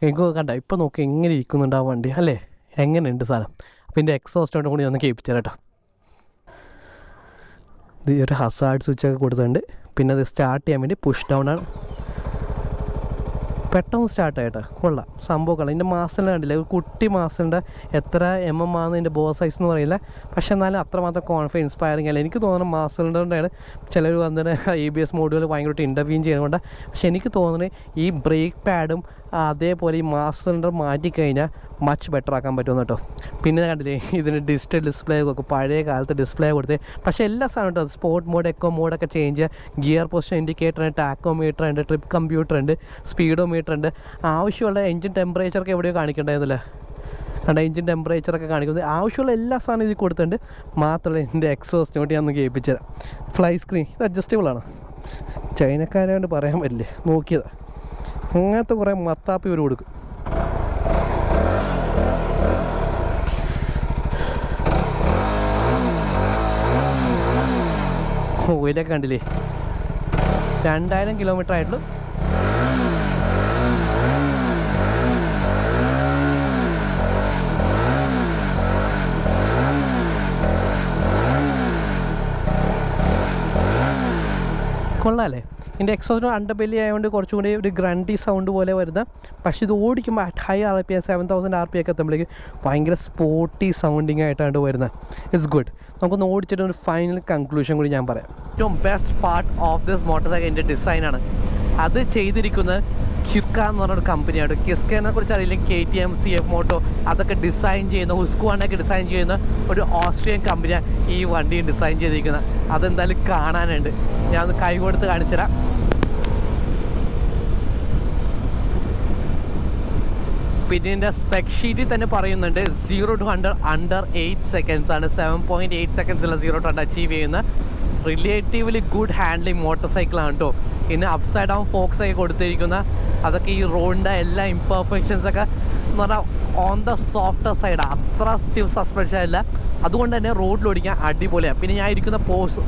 എനിക്ക് കണ്ട ഇപ്പോൾ നോക്കി എങ്ങനെ ഇരിക്കുന്നുണ്ട് ആ വണ്ടി അല്ലേ, എങ്ങനെയുണ്ട് സാധനം. അപ്പോൾ ഇതിൻ്റെ എക്സോസ്റ്റോട് കൂടി ഒന്ന് കേൾപ്പിച്ചാൽ കേട്ടോ. ഇത് ഒരു ഹസാർഡ് സ്വിച്ചൊക്കെ കൊടുത്തിട്ടുണ്ട്. പിന്നെ അത് സ്റ്റാർട്ട് ചെയ്യാൻ വേണ്ടി പുഷ് ഡൗൺ ആണ്. പെട്ടെന്ന് സ്റ്റാർട്ടായിട്ടോ, കൊള്ളാം സംഭവം കൊള്ളാം. ഇതിൻ്റെ മാസലിനെ കണ്ടില്ല, ഒരു കുട്ടി മാസലിൻ്റെ എത്ര ആണെന്ന് ഇതിൻ്റെ ബോസ് സൈസ് എന്ന് പറയില്ല. പക്ഷേ എന്നാലും അത്രമാത്രം കോൺഫിഡൻസ് ഇൻസ്പയറിങ് അല്ല. എനിക്ക് തോന്നുന്നത് മാസലിൻ്റെയാണ് ചിലർ വന്നിട്ട് ABS മോഡുകൾ ഭയങ്കരമായിട്ട് ഇൻ്റർവ്യൂ ചെയ്യുന്നുണ്ട്. പക്ഷേ എനിക്ക് തോന്നുന്നത് ഈ ബ്രേക്ക് പാഡും അതേപോലെ ഈ മാസലിൻ്റെ മാറ്റിക്കഴിഞ്ഞാൽ മച്ച് ബെറ്റർ ആക്കാൻ പറ്റുമെന്ന് കേട്ടോ. പിന്നെ കണ്ടില്ലേ, ഇതിന് ഡിജിറ്റൽ ഡിസ്പ്ലേ ഒക്കെ പഴയ കാലത്ത് ഡിസ്പ്ലേ കൊടുത്ത്. പക്ഷേ എല്ലാ സാധനം കേട്ടോ, സ്പോർട്ട് മോഡ് എക്കോ മോഡൊക്കെ ചേഞ്ച് ചെയ്യുക, ഗിയർ പൊസിഷൻ ഇൻഡിക്കേറ്റർ ഉണ്ട്, ടാക്കോമീറ്റർ ഉണ്ട്, ട്രിപ്പ് കമ്പ്യൂട്ടർ ഉണ്ട്, സ്പീഡോമീറ്റർ ഉണ്ട്. ആവശ്യമുള്ള എഞ്ചിൻ ടെമ്പറേച്ചറൊക്കെ എവിടെയോ കാണിക്കേണ്ടതെന്നില്ല കണ്ട, എഞ്ചിൻ ടെമ്പറേച്ചറൊക്കെ കാണിക്കുന്നത്. ആവശ്യമുള്ള എല്ലാ സാധനവും ഇതിൽ കൊടുത്തിട്ടുണ്ട്. മാത്രമല്ല എൻ്റെ എക്സോസ്റ്റ് നോട്ടി ഞാൻ ഒന്ന് കേൾപ്പിച്ചു തരാം. ഫ്ലൈ സ്ക്രീൻ ഇത് അഡ്ജസ്റ്റബിളാണ്. ചൈനക്കാരാണ്ട് പറയാൻ പറ്റില്ലേ, നോക്കിയതാ. അങ്ങനത്തെ കുറേ മത്താപ്പി ഇവർ കൊടുക്കും. ഓയിലൊക്കെ കണ്ടില്ലേ, 2000 കിലോമീറ്റർ ആയിട്ടുള്ളൂ. കൊള്ളാമല്ലേ. ഇതിൻ്റെ എക്സോസിന് അണ്ടർ ബെല്ലി ആയതുകൊണ്ട് കുറച്ചും കൂടി ഒരു ഗ്രണ്ടി സൗണ്ട് പോലെ വരുന്ന, പക്ഷേ ഇത് ഓടിക്കുമ്പോൾ ഹൈ RPM 7000 RPM ഒക്കെ എത്തുമ്പോഴേക്ക് ഭയങ്കര സ്പോർട്ടി സൗണ്ടിങ് ആയിട്ടാണ് വരുന്നത്. It's good. നമുക്കൊന്ന് ഓടിച്ചിട്ട് ഒരു ഫൈനൽ കൺക്ലൂഷൻ കൂടി ഞാൻ പറയാം. ഏറ്റവും best part of this motor cycle എൻ്റെ ഡിസൈനാണ്. അത് ചെയ്തിരിക്കുന്നത് കിസ്ക എന്ന് പറഞ്ഞൊരു കമ്പനിയാണ്. കിസ്കനെ കുറിച്ച് അറിയില്ലെങ്കിൽ KTM, CF മോട്ടോ അതൊക്കെ ഡിസൈൻ ചെയ്യുന്ന, ഹുസ്ക്വാനൊക്കെ ഡിസൈൻ ചെയ്യുന്ന ഒരു ഓസ്ട്രിയൻ കമ്പനിയാണ് ഈ വണ്ടി ഡിസൈൻ ചെയ്തിരിക്കുന്നത്. അതെന്തായാലും കാണാനുണ്ട്. ഞാൻ കൈ കൊടുത്ത് കാണിച്ചു തരാം. പിന്നെ ഇതിൻ്റെ സ്പെക് ഷീറ്റിൽ തന്നെ പറയുന്നുണ്ട് 0 to 100 അണ്ടർ 8 seconds ആണ്. 7.8 seconds 0 to 100 അച്ചീവ് ചെയ്യുന്ന റിലേറ്റീവ്ലി ഗുഡ് ഹാൻഡ്ലിങ് മോട്ടോർ സൈക്കിളാണ് കേട്ടോ. പിന്നെ അപ്സൈഡ് ഡൗൺ ഫോക്സ് ഒക്കെ കൊടുത്തിരിക്കുന്ന അതൊക്കെ ഈ റോഡിൻ്റെ എല്ലാ ഇംപെർഫെക്ഷൻസ് ഒക്കെ എന്ന് പറഞ്ഞാൽ ഓൺ ദ സോഫ്റ്റർ സൈഡ്, അത്ര സ്റ്റിഫ് സസ്പെൻഷൻ അല്ല. അതുകൊണ്ട് തന്നെ റോഡിൽ ഓടിക്കാൻ അടിപൊളിയാണ്. പിന്നെ ഞാൻ ഇരിക്കുന്ന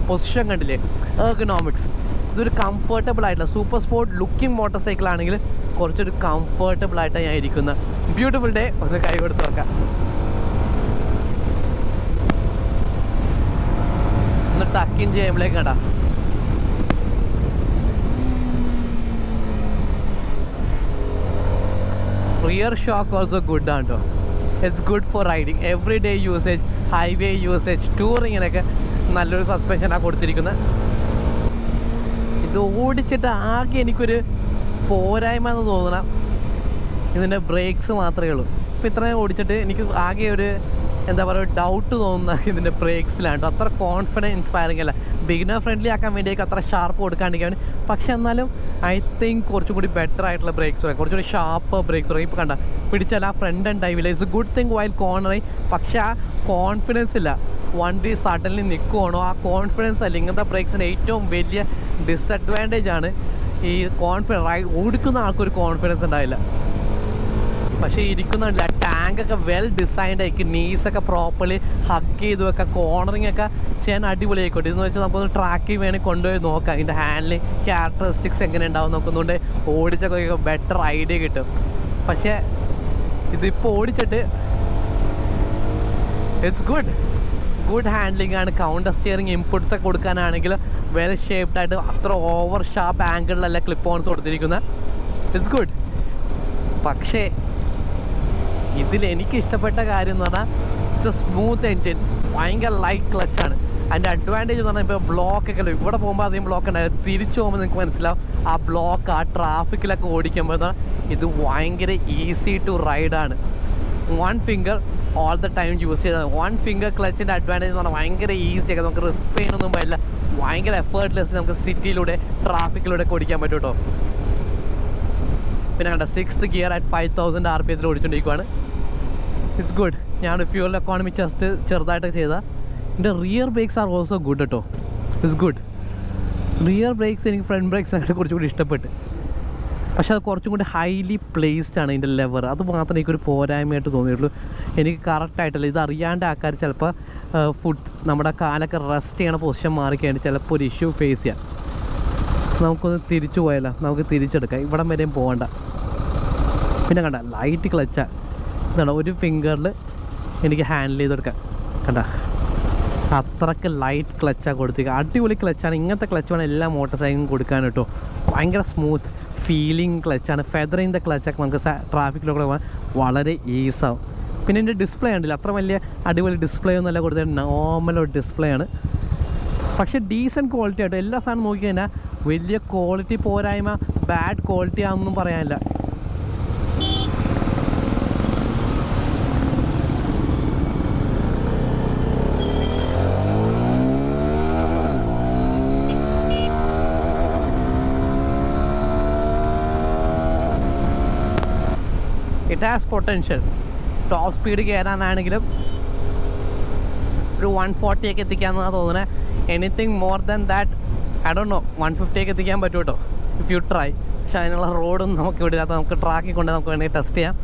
പൊസിഷൻ കണ്ടില്ലേ, എർഗണോമിക്സ്. ഇതൊരു കംഫർട്ടബിൾ ആയിട്ടുള്ള super sport looking motor cycle ആണെങ്കിൽ കുറച്ചൊരു കംഫർട്ടബിൾ ആയിട്ടാണ് ഞാൻ ഇരിക്കുന്നത്. Beautiful day. ഒന്ന് കൈ കൊടുത്ത് നോക്കാം. ഒന്ന് ടക്കിൻ ചെയ്യുമ്പോഴേക്ക് കണ്ടാ റിയർ ഷോക്ക് ഓൾസോ ഗുഡ് ആണ് കേട്ടോ. It's good for riding, every day usage, highway usage, ടൂറിങ്ങിനൊക്കെ നല്ലൊരു സസ്പെൻഷനാണ് കൊടുത്തിരിക്കുന്നത്. ഇത് ഓടിച്ചിട്ട് ആകെ എനിക്കൊരു പോരായ്മ എന്ന് തോന്നണം ഇതിൻ്റെ ബ്രേക്സ് മാത്രമേ ഉള്ളൂ. ഇപ്പോൾ ഇത്രയും ഓടിച്ചിട്ട് എനിക്ക് ആകെ ഒരു എന്താ പറയുക ഡൗട്ട് തോന്നുന്ന ഇതിൻ്റെ ബ്രേക്സിലാണ് കേട്ടോ. അത്ര കോൺഫിഡൻറ്റ് ഇൻസ്പയറിംഗ് അല്ല. ബിഗിനർ ഫ്രണ്ട്ലി ആക്കാൻ വേണ്ടിയൊക്കെ അത്ര ഷാർപ്പ് കൊടുക്കാണ്ടിരിക്കാൻ വേണ്ടി. പക്ഷെ എന്നാലും ഐ തിങ്ക് കുറച്ചും കൂടി ബെറ്റർ ആയിട്ടുള്ള ബ്രേക്സ് പറയും, കുറച്ചുകൂടി ഷാർപ്പ് ബ്രേക്സ് പറയും. ഇപ്പോൾ കണ്ട പിടിച്ചാൽ ആ ഫ്രണ്ട് ആൻഡ് ഡൈവില്ല. It's a good thing while cornering. പക്ഷെ ആ കോൺഫിഡൻസ് ഇല്ല. വണ്ടി സഡൻലി നിൽക്കുവാണോ ആ കോൺഫിഡൻസ് അല്ല. ഇങ്ങനത്തെ ബ്രേക്സിൻ്റെ ഏറ്റവും വലിയ ഡിസഡ്വാൻറ്റേജ് ആണ് ഈ കോൺഫിഡൻസ്. ഓടിക്കുന്ന ആൾക്കൊരു കോൺഫിഡൻസ് ഉണ്ടാവില്ല. പക്ഷേ ഇരിക്കുന്നില്ല. ടാങ്കൊക്കെ വെൽ ഡിസൈൻഡ് ആയിരിക്കും. നീസൊക്കെ പ്രോപ്പർലി ഹഗ് ചെയ്ത് വെക്കാം. കോർണറിങ് ഒക്കെ ചെയ്യാൻ അടിപൊളി ആയിക്കോട്ടെ. ഇതെന്ന് വെച്ചാൽ നമുക്കൊന്ന് ട്രാക്കിൽ വേണമെങ്കിൽ കൊണ്ടുപോയി നോക്കാം ഇതിൻ്റെ ഹാൻഡിലിങ് ക്യാരക്ടറിസ്റ്റിക്സ് എങ്ങനെ ഉണ്ടാവും നോക്കുന്നുണ്ട്. ഓടിച്ചൊക്കെ ബെറ്റർ ഐഡിയ കിട്ടും. പക്ഷേ ഇതിപ്പോൾ ഓടിച്ചിട്ട് ഇറ്റ്സ് ഗുഡ് ഹാൻഡ്ലിംഗ് ആണ്. കൗണ്ടർ സ്റ്റിയറിങ് ഇൻപുട്സ് ഒക്കെ കൊടുക്കാനാണെങ്കിൽ വെൽ ഷേപ്ഡ് ആയിട്ട് അത്ര ഓവർ ഷാർപ്പ് ആംഗിളിലല്ല ക്ലിപ്പ് ഓൺസ് കൊടുത്തിരിക്കുന്നത്. It's good. പക്ഷേ ഇതിൽ എനിക്ക് ഇഷ്ടപ്പെട്ട കാര്യം എന്ന് പറഞ്ഞാൽ ഇറ്റ്സ് എ സ്മൂത്ത് എൻജിൻ, ഭയങ്കര ലൈറ്റ് ക്ലച്ചാണ്. അതിൻ്റെ അഡ്വാൻറ്റേജ് എന്ന് പറഞ്ഞാൽ ഇപ്പോൾ ബ്ലോക്കൊക്കെ അല്ല, ഇവിടെ പോകുമ്പോൾ അധികം ബ്ലോക്ക് ഉണ്ടായിരുന്നു. തിരിച്ചു പോകുമ്പോൾ നിങ്ങൾക്ക് മനസ്സിലാവും ആ ബ്ലോക്ക് ആ ട്രാഫിക്കിലൊക്കെ ഓടിക്കുമ്പോൾ ഇത് ഭയങ്കര ഈസി ടു റൈഡാണ്. 1 finger all the time use ചെയ്താൽ 1 finger ക്ലച്ചിൻ്റെ അഡ്വാൻറ്റേജ് എന്ന് പറഞ്ഞാൽ ഭയങ്കര ഈസിയൊക്കെ നമുക്ക് റിസ്ക് പെയിനൊന്നും വരില്ല. ഭയങ്കര എഫേർട്ട്ലെസ് നമുക്ക് സിറ്റിയിലൂടെ ട്രാഫിക്കിലൂടെ ഓടിക്കാൻ പറ്റും കേട്ടോ. പിന്നെ കണ്ട 6th ഗിയർ അറ്റ് 5000 RPM ഓടിച്ചുകൊണ്ടിരിക്കുവാണ്. It's good. ഞാൻ ഫ്യൂവൽ എക്കോണമി ജസ്റ്റ് ചെറുതായിട്ട് ചെയ്താൽ. എൻ്റെ rear brakes are also good കേട്ടോ. It's good. റിയർ ബ്രേക്സ് എനിക്ക് ഫ്രണ്ട് ബ്രേക്സിനായിട്ട് കുറച്ചും കൂടി ഇഷ്ടപ്പെട്ട്. പക്ഷേ അത് കുറച്ചും കൂടി ഹൈലി പ്ലേസ്ഡ് ആണ് ഇതിൻ്റെ ലെവർ. അത് മാത്രമേ എനിക്കൊരു പോരായ്മയായിട്ട് തോന്നിയിട്ടുള്ളൂ. എനിക്ക് കറക്റ്റായിട്ടല്ല. ഇത് അറിയാണ്ട് ആൾക്കാർ ചിലപ്പോൾ നമ്മുടെ കാലൊക്കെ റെസ്റ്റ് ചെയ്യണ പൊസിഷൻ മാറിക്കഴിഞ്ഞാൽ ചിലപ്പോൾ ഒരു ഇഷ്യൂ ഫേസ് ചെയ്യാം. നമുക്കൊന്ന് തിരിച്ചു പോയാലോ, നമുക്ക് തിരിച്ചെടുക്കാം. ഇവിടം വരെയും പോകണ്ട. പിന്നെ കണ്ട ലൈറ്റ് ക്ലച്ചാണ്. ഇതാണ് 1 ഫിംഗറിൽ എനിക്ക് ഹാൻഡിൽ ചെയ്തെടുക്കാം. കണ്ട അത്രയ്ക്ക് ലൈറ്റ് ക്ലച്ചാണ് കൊടുത്തിരിക്കുക. അടിപൊളി ക്ലച്ചാണ്. ഇങ്ങനത്തെ ക്ലച്ച് വേണം എല്ലാ മോട്ടോർ സൈക്കിളും കൊടുക്കാൻ കേട്ടോ. ഭയങ്കര സ്മൂത്ത് ഫീലിംഗ് ക്ലച്ചാണ്. ഫെദറിങ് ദ ക്ലച്ചൊക്കെ നമുക്ക് ട്രാഫിക്കിലൂടെ പോകാൻ വളരെ ഈസാവും. പിന്നെ എൻ്റെ ഡിസ്പ്ലേ ഉണ്ടല്ലോ, അത്ര വലിയ അടിപൊളി ഡിസ്പ്ലേ ഒന്നുമല്ല കൊടുത്തത്. നോർമൽ ഒരു ഡിസ്പ്ലേ ആണ്. പക്ഷേ ഡീസൻറ്റ് ക്വാളിറ്റി ആയിട്ട് എല്ലാ സാധനം നോക്കി കഴിഞ്ഞാൽ വലിയ ക്വാളിറ്റി പോരായ്മ, ബാഡ് ക്വാളിറ്റി ആണെന്നൊന്നും പറയാനില്ല. It has potential. Top speed കയറാനാണെങ്കിലും ഒരു 140 ഒക്കെ എത്തിക്കാമെന്നാണ് തോന്നുന്നത്. Anything more than that I don't know. 150 ഒക്കെ എത്തിക്കാൻ പറ്റും കേട്ടോ ഇഫ് യു ട്രൈ. പക്ഷേ അതിനുള്ള റോഡൊന്നും നമുക്ക് ഇവിടെ ഇല്ലാത്ത. നമുക്ക് ട്രാക്കിൽ കൊണ്ട് നമുക്ക് വേണമെങ്കിൽ ടെസ്റ്റ് ചെയ്യാം.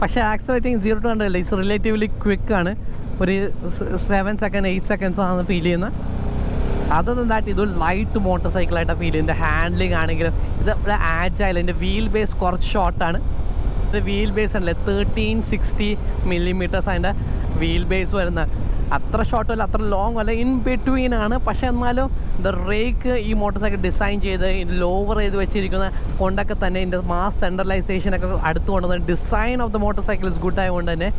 പക്ഷേ ആക്സിലേറ്റിംഗ് 0 to 100 ഇറ്റ്സ് റിലേറ്റീവ്ലി ക്വിക്കാണ്. ഒരു 7 seconds 8 seconds ആണ് ഫീൽ ചെയ്യുന്നത്. അതർ ദാൻ ദാറ്റ് ഇതൊരു ലൈറ്റ് മോട്ടോർ സൈക്കിളായിട്ടാണ് ഫീൽ ചെയ്യുന്നത്. ഹാൻഡ്ലിംഗ് ആണെങ്കിലും ഇത് ആജൈൽ. എൻ്റെ വീൽ ബേസ് കുറച്ച് ഷോർട്ടാണ്. വീൽ ബേസ് അല്ലേ 1360 mm അതിൻ്റെ വീൽ ബേസ് വരുന്ന. അത്ര ഷോർട്ടും അല്ല അത്ര ലോങ് അല്ല, ഇൻ ബിറ്റ്വീൻ ആണ്. പക്ഷേ എന്നാലും ദ റേക്ക് ഈ മോട്ടോർ സൈക്കിൾ ഡിസൈൻ ചെയ്ത് ലോവർ ചെയ്ത് വെച്ചിരിക്കുന്ന കൊണ്ടൊക്കെ തന്നെ ഇതിൻ്റെ മാസ് സെൻട്രലൈസേഷനൊക്കെ അടുത്ത് കൊണ്ടുവന്ന design of the motor cycle is good ആയതുകൊണ്ട് തന്നെ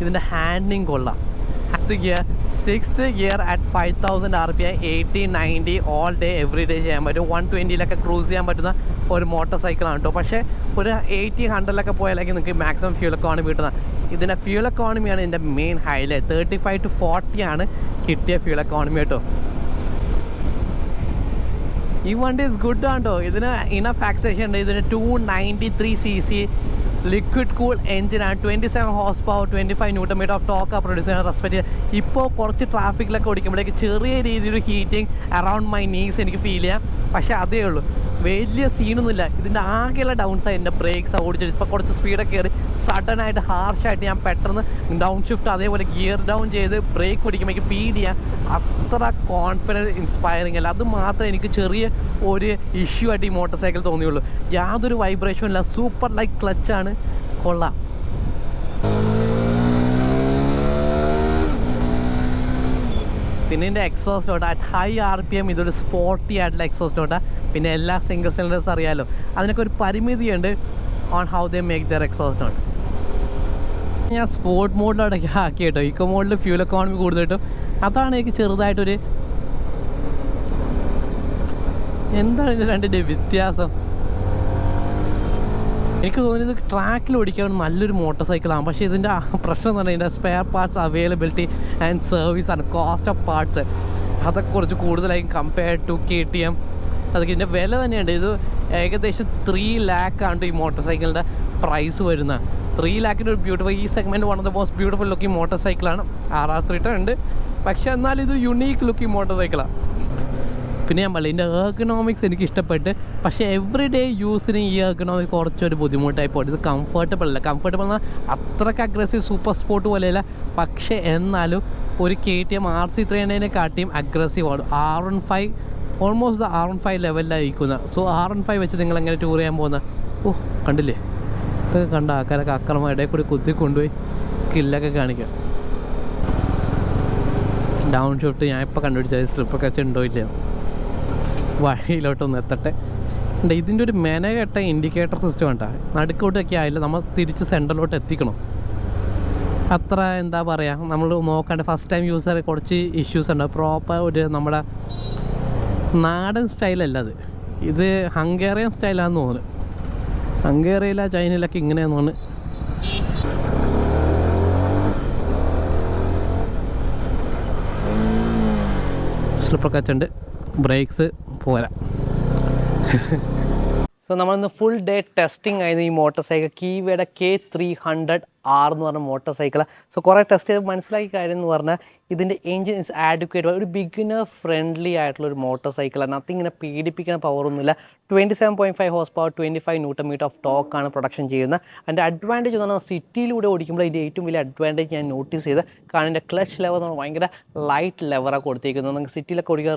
ഇതിൻ്റെ ഹാൻഡ്ലിങ് കൊള്ളാം. Sixth gear at 5000 RPM 80-90 all day every day ചെയ്യാൻ പറ്റും. 120 ക്രൂസ് ചെയ്യാൻ പറ്റുന്ന ഒരു മോട്ടോർ സൈക്കിളാണ് കേട്ടോ. പക്ഷേ ഒരു 80-100 പോയാലേക്ക് നിങ്ങൾക്ക് മാക്സിമം ഫ്യൂൽ എക്കോണമി കിട്ടുന്നത്. ഇതിൻ്റെ ഫ്യൂൽ എക്കോണമിയാണ് ഇതിൻ്റെ മെയിൻ ഹൈലൈറ്റ്. 35 to 40 ആണ് കിട്ടിയ ഫ്യൂൽ എക്കോണമി കേട്ടോ. ഈ വണ്ടി ഇസ് ഗുഡ് ആണ് കേട്ടോ. ഇതിന് ഇനഫ് ആക്സേഷൻ ഉണ്ട്. ഇതിന് 293cc ലിക്വിഡ് കൂൾ എഞ്ചിനാണ്. 27 horse power 25 Nm of talk produce ചെയ്യുന്ന റെസ്പെക്റ്റ്. ഇപ്പോൾ കുറച്ച് ട്രാഫിക്കിലൊക്കെ ഓടിക്കുമ്പോഴേക്ക് ചെറിയ രീതിയിൽ ഹീറ്റിംഗ് അറൗണ്ട് മൈ നീസ് എനിക്ക് ഫീൽ ചെയ്യാം. പക്ഷേ അതേ ഉള്ളൂ, വലിയ സീനൊന്നുമില്ല. ഇതിൻ്റെ ആകെയുള്ള ഡൗൺ സൈഡിൻ്റെ ബ്രേക്സ് ഓടിച്ചിട്ട് ഇപ്പോൾ കുറച്ച് സ്പീഡൊക്കെ കയറി സഡനായിട്ട് ഹാർഷായിട്ട് ഞാൻ പെട്ടെന്ന് ഡൗൺ ഷിഫ്റ്റ് അതേപോലെ ഗിയർ ഡൗൺ ചെയ്ത് ബ്രേക്ക് പിടിക്കുമ്പോൾ എനിക്ക് ഫീൽ ചെയ്യാം. അത്ര കോൺഫിഡൻസ് ഇൻസ്പയറിങ് അല്ല. അത് മാത്രമേ എനിക്ക് ചെറിയ ഒരു ഇഷ്യൂ ആയിട്ട് ഈ മോട്ടോർ സൈക്കിൾ തോന്നിയുള്ളൂ. യാതൊരു വൈബ്രേഷനും ഇല്ല. സൂപ്പർ ലൈക്ക് ക്ലച്ചാണ്, കൊള്ളാം. പിന്നെ ഇതിൻ്റെ exhaust note at high RPM ഇതൊരു സ്പോർട്ടി ആയിട്ടുള്ള എക്സോസ്റ്റ് നോട്ടാണ്. പിന്നെ എല്ലാ സിംഗിൾ സിലിണ്ടേഴ്സ് അറിയാമല്ലോ, അതിനൊക്കെ ഒരു പരിമിതിയുണ്ട് on how they make their exhaust note. ഞാൻ സ്പോർട്ട് മോഡിലോട്ടൊക്കെ ആക്കി കേട്ടോ. ഇക്കോ മോഡിൽ ഫ്യൂൽ എക്കോണമി കൂടുതൽ കിട്ടും. അതാണ് എനിക്ക് ചെറുതായിട്ടൊരു എന്താണ് ഇത് രണ്ടിൻ്റെ വ്യത്യാസം. എനിക്ക് തോന്നിയത് ട്രാക്കിൽ ഓടിക്കാൻ നല്ലൊരു മോട്ടോർ സൈക്കിളാണ്. പക്ഷേ ഇതിൻ്റെ പ്രശ്നം എന്ന് പറഞ്ഞാൽ ഇതിൻ്റെ spare parts availability and service ആണ്. കോസ്റ്റ് ഓഫ് പാർട്സ് അതൊക്കെ കുറച്ച് കൂടുതലായിരിക്കും കമ്പയർഡ് ടു KTM. അതൊക്കെ ഇതിൻ്റെ വില തന്നെയുണ്ട്. ഇത് ഏകദേശം 3 lakh ആണ് ഈ മോട്ടോർ സൈക്കിളിൻ്റെ പ്രൈസ് വരുന്നത്. 3 lakhൻ്റെ ഒരു ബ്യൂട്ടിഫുൾ, ഈ segment one of the most beautiful looking motor സൈക്കിളാണ്. RR3 ഉണ്ട്, പക്ഷേ എന്നാലും ഇതൊരു യുണീക്ക് ലുക്കിംഗ് മോട്ടോർ സൈക്കിളാണ്. പിന്നെ ഞാൻ പറയില്ല, ഇതിൻ്റെ എർഗണോമിക്സ് എനിക്ക് ഇഷ്ടപ്പെട്ട്. പക്ഷേ എവറി ഡേ യൂസിന് ഈ എർഗണോമിക് കുറച്ചൊരു ബുദ്ധിമുട്ടായി പോയിട്ട്. ഇത് കംഫർട്ടബിൾ അല്ല. കംഫർട്ടബിൾ എന്നാൽ അത്രയ്ക്ക് അഗ്രസീവ് സൂപ്പർ സ്പോർട്ട് പോലെയല്ല. പക്ഷേ എന്നാലും ഒരു KTM RC300 കാട്ടിയും അഗ്രസീവാണ്. R15 almost R15 ലെവലിലായിരിക്കുന്നത്. So R15 വെച്ച് നിങ്ങളെങ്ങനെ ടൂർ ചെയ്യാൻ പോകുന്നത്? ഓ കണ്ടില്ലേ, ഇതൊക്കെ കണ്ട ആൾക്കാരൊക്കെ അക്രമം ഇടയിൽ കൂടി കുത്തി കൊണ്ടുപോയി സ്കില്ലൊക്കെ കാണിക്കാം. ഡൗൺ ഷിഫ്റ്റ് ഞാൻ ഇപ്പോൾ കണ്ടുപിടിച്ചത് സ്ലിപ്പർ കച്ച് ഉണ്ടോ ഇല്ല, വഴിയിലോട്ടൊന്ന് എത്തട്ടെ. ഇതിൻ്റെ ഒരു മെനകെട്ട ഇൻഡിക്കേറ്റർ സിസ്റ്റം ഉണ്ടാ. നടുക്കോട്ടൊക്കെ ആയില്ല, നമ്മൾ തിരിച്ച് സെൻറ്ററിലോട്ട് എത്തിക്കണം. അത്ര എന്താ പറയുക, നമ്മൾ നോക്കാണ്ട് ഫസ്റ്റ് ടൈം യൂസർ കുറച്ച് ഇഷ്യൂസ് ഉണ്ട്. പ്രോപ്പർ ഒരു നമ്മുടെ നാടൻ സ്റ്റൈലല്ല അത്. ഇത് ഹംഗേറിയൻ സ്റ്റൈലാണെന്ന് തോന്നുന്നു. ഹംഗേറിയയില ചൈനയിലൊക്കെ ഇങ്ങനെയാന്ന് തോന്നുന്നു. സ്ലിപ്പർ കച്ചുണ്ട്, ബ്രേക്സ് പോരാ. സോ നമ്മളിന്ന് ഫുൾ ഡേ ടെസ്റ്റിംഗ് ആയിരുന്നു ഈ മോട്ടോർ സൈക്കിൾ. കീവയുടെ K300R എന്ന് പറഞ്ഞ മോട്ടോർ സൈക്കിൾ. സോ കുറേ ടെസ്റ്റ് ചെയ്ത് മനസ്സിലാക്കിയ കാര്യം എന്ന് പറഞ്ഞാൽ ഇതിൻ്റെ എഞ്ചിൻ ഇസ് ആഡ്വക്കേറ്റ്. ഒരു ബിഗിനർ ഫ്രണ്ട്ലി ആയിട്ടുള്ള ഒരു മോട്ടോർ സൈക്കിളാണ്. നത്തി ഇങ്ങനെ പേടിപ്പിക്കുന്ന പവറൊന്നുമില്ല. 27.5 ഹോഴ്സ് പവർ 25 Nm ഓഫ് ടോക്കാണ് പ്രൊഡക്ഷൻ ചെയ്യുന്നത്. അതിൻ്റെ അഡ്വാൻറ്റേജ് എന്ന് പറഞ്ഞാൽ സിറ്റിയിലൂടെ ഓടിക്കുമ്പോൾ ഇതിൻ്റെ ഏറ്റവും വലിയ അഡ്വാൻറ്റേജ് ഞാൻ നോട്ടീസ് ചെയ്ത്, കാരണം ഇതിൻ്റെ ക്ലച്ച് ലെവർ എന്ന് പറഞ്ഞാൽ ഭയങ്കര ലൈറ്റ് ലെവറാണ് കൊടുത്തിരിക്കുന്നത്. നമുക്ക് സിറ്റിയിലൊക്കെ ഓടിക്കുക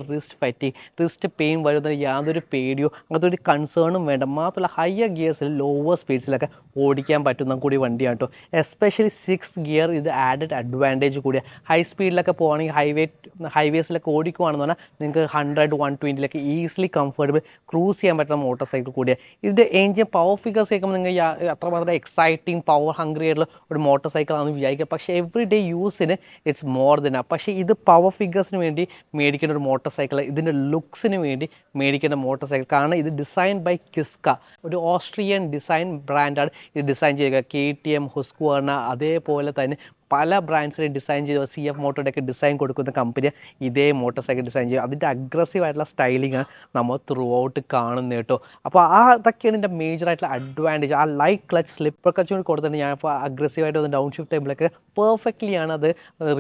റിസ്റ്റ് പെയിൻ വരുന്ന യാതൊരു പേടിയോ അങ്ങനത്തെ ഒരു കൺസേണും വേണ്ട. മാത്രമല്ല ഹയർ ഗിയേഴ്സിൽ ലോവർ സ്പീഡ്സിലൊക്കെ ഓടിക്കാൻ പറ്റുന്ന കൂടി വണ്ടിയാണ് കേട്ടോ. എസ്പെഷ്യലി 6th ഗിയർ ഇത് ആഡഡ് അഡ്വാൻറ്റേജ് കൂടിയാണ്. ഹൈ സ്പീഡിലൊക്കെ പോകുകയാണെങ്കിൽ ഹൈവേസിലൊക്കെ ഓടിക്കുകയാണെന്ന് പറഞ്ഞാൽ നിങ്ങൾക്ക് 100-120 ഈസിലി കംഫർട്ടബിൾ ക്രൂസ് ചെയ്യാൻ പറ്റുന്ന മോട്ടോർ സൈക്കിൾ കൂടിയാണ്. ഇതിൻ്റെ എഞ്ചിൻ പവർ ഫിഗേഴ്സ് കേൾക്കുമ്പോൾ നിങ്ങൾ അത്രമാത്രം എക്സൈറ്റിംഗ് പവർ ഹംഗ്രി ആയിട്ടുള്ള ഒരു മോട്ടോർ സൈക്കിളാണെന്ന് വിചാരിക്കുക. പക്ഷേ എവറി ഡേ യൂസിന് ഇറ്റ്സ് മോർ ദൻ. പക്ഷേ ഇത് പവർ ഫിഗേഴ്സിന് വേണ്ടി മേടിക്കുന്ന ഒരു മോട്ടോർ സൈക്കിൾ, ഇതിൻ്റെ ലുക്സിന് വേണ്ടി മേടിക്കുന്ന മോട്ടോർ സൈക്കിൾ. കാരണം ഇത് ഡിസൈൻ ബൈ കിസ്ക, ഒരു ഓസ്ട്രിയൻ ഡിസൈൻ ബ്രാൻഡാണ് ഇത് ഡിസൈൻ ചെയ്യുക. KTM, ഹുസ്ക്വാർണ അതേപോലെ തന്നെ പല ബ്രാൻഡ്സിനെ ഡിസൈൻ ചെയ്ത് CF മോട്ടോയുടെയൊക്കെ ഡിസൈൻ കൊടുക്കുന്ന കമ്പനി ഇതേ മോട്ടോർ സൈക്കിൾ ഡിസൈൻ ചെയ്യും. അതിൻ്റെ അഗ്രസീവ് ആയിട്ടുള്ള സ്റ്റൈലിംഗ് നമ്മൾ ത്രൂ ഔട്ട് കാണുന്നത് കേട്ടോ. അപ്പോൾ അതൊക്കെയാണ് എൻ്റെ മേജറായിട്ടുള്ള അഡ്വാൻറ്റേജ്. ആ ലൈറ്റ് ക്ലച്ച് സ്ലിപ്പർ ക്ലച്ച് കൂടി കൊടുത്തിട്ട് ഞാൻ ഇപ്പോൾ അഗ്രസീവായിട്ട് ഒന്ന് ഡൗൺ ഷിഫ്റ്റ് ടൈമിലൊക്കെ പെർഫെക്റ്റ്ലിയാണ് അത്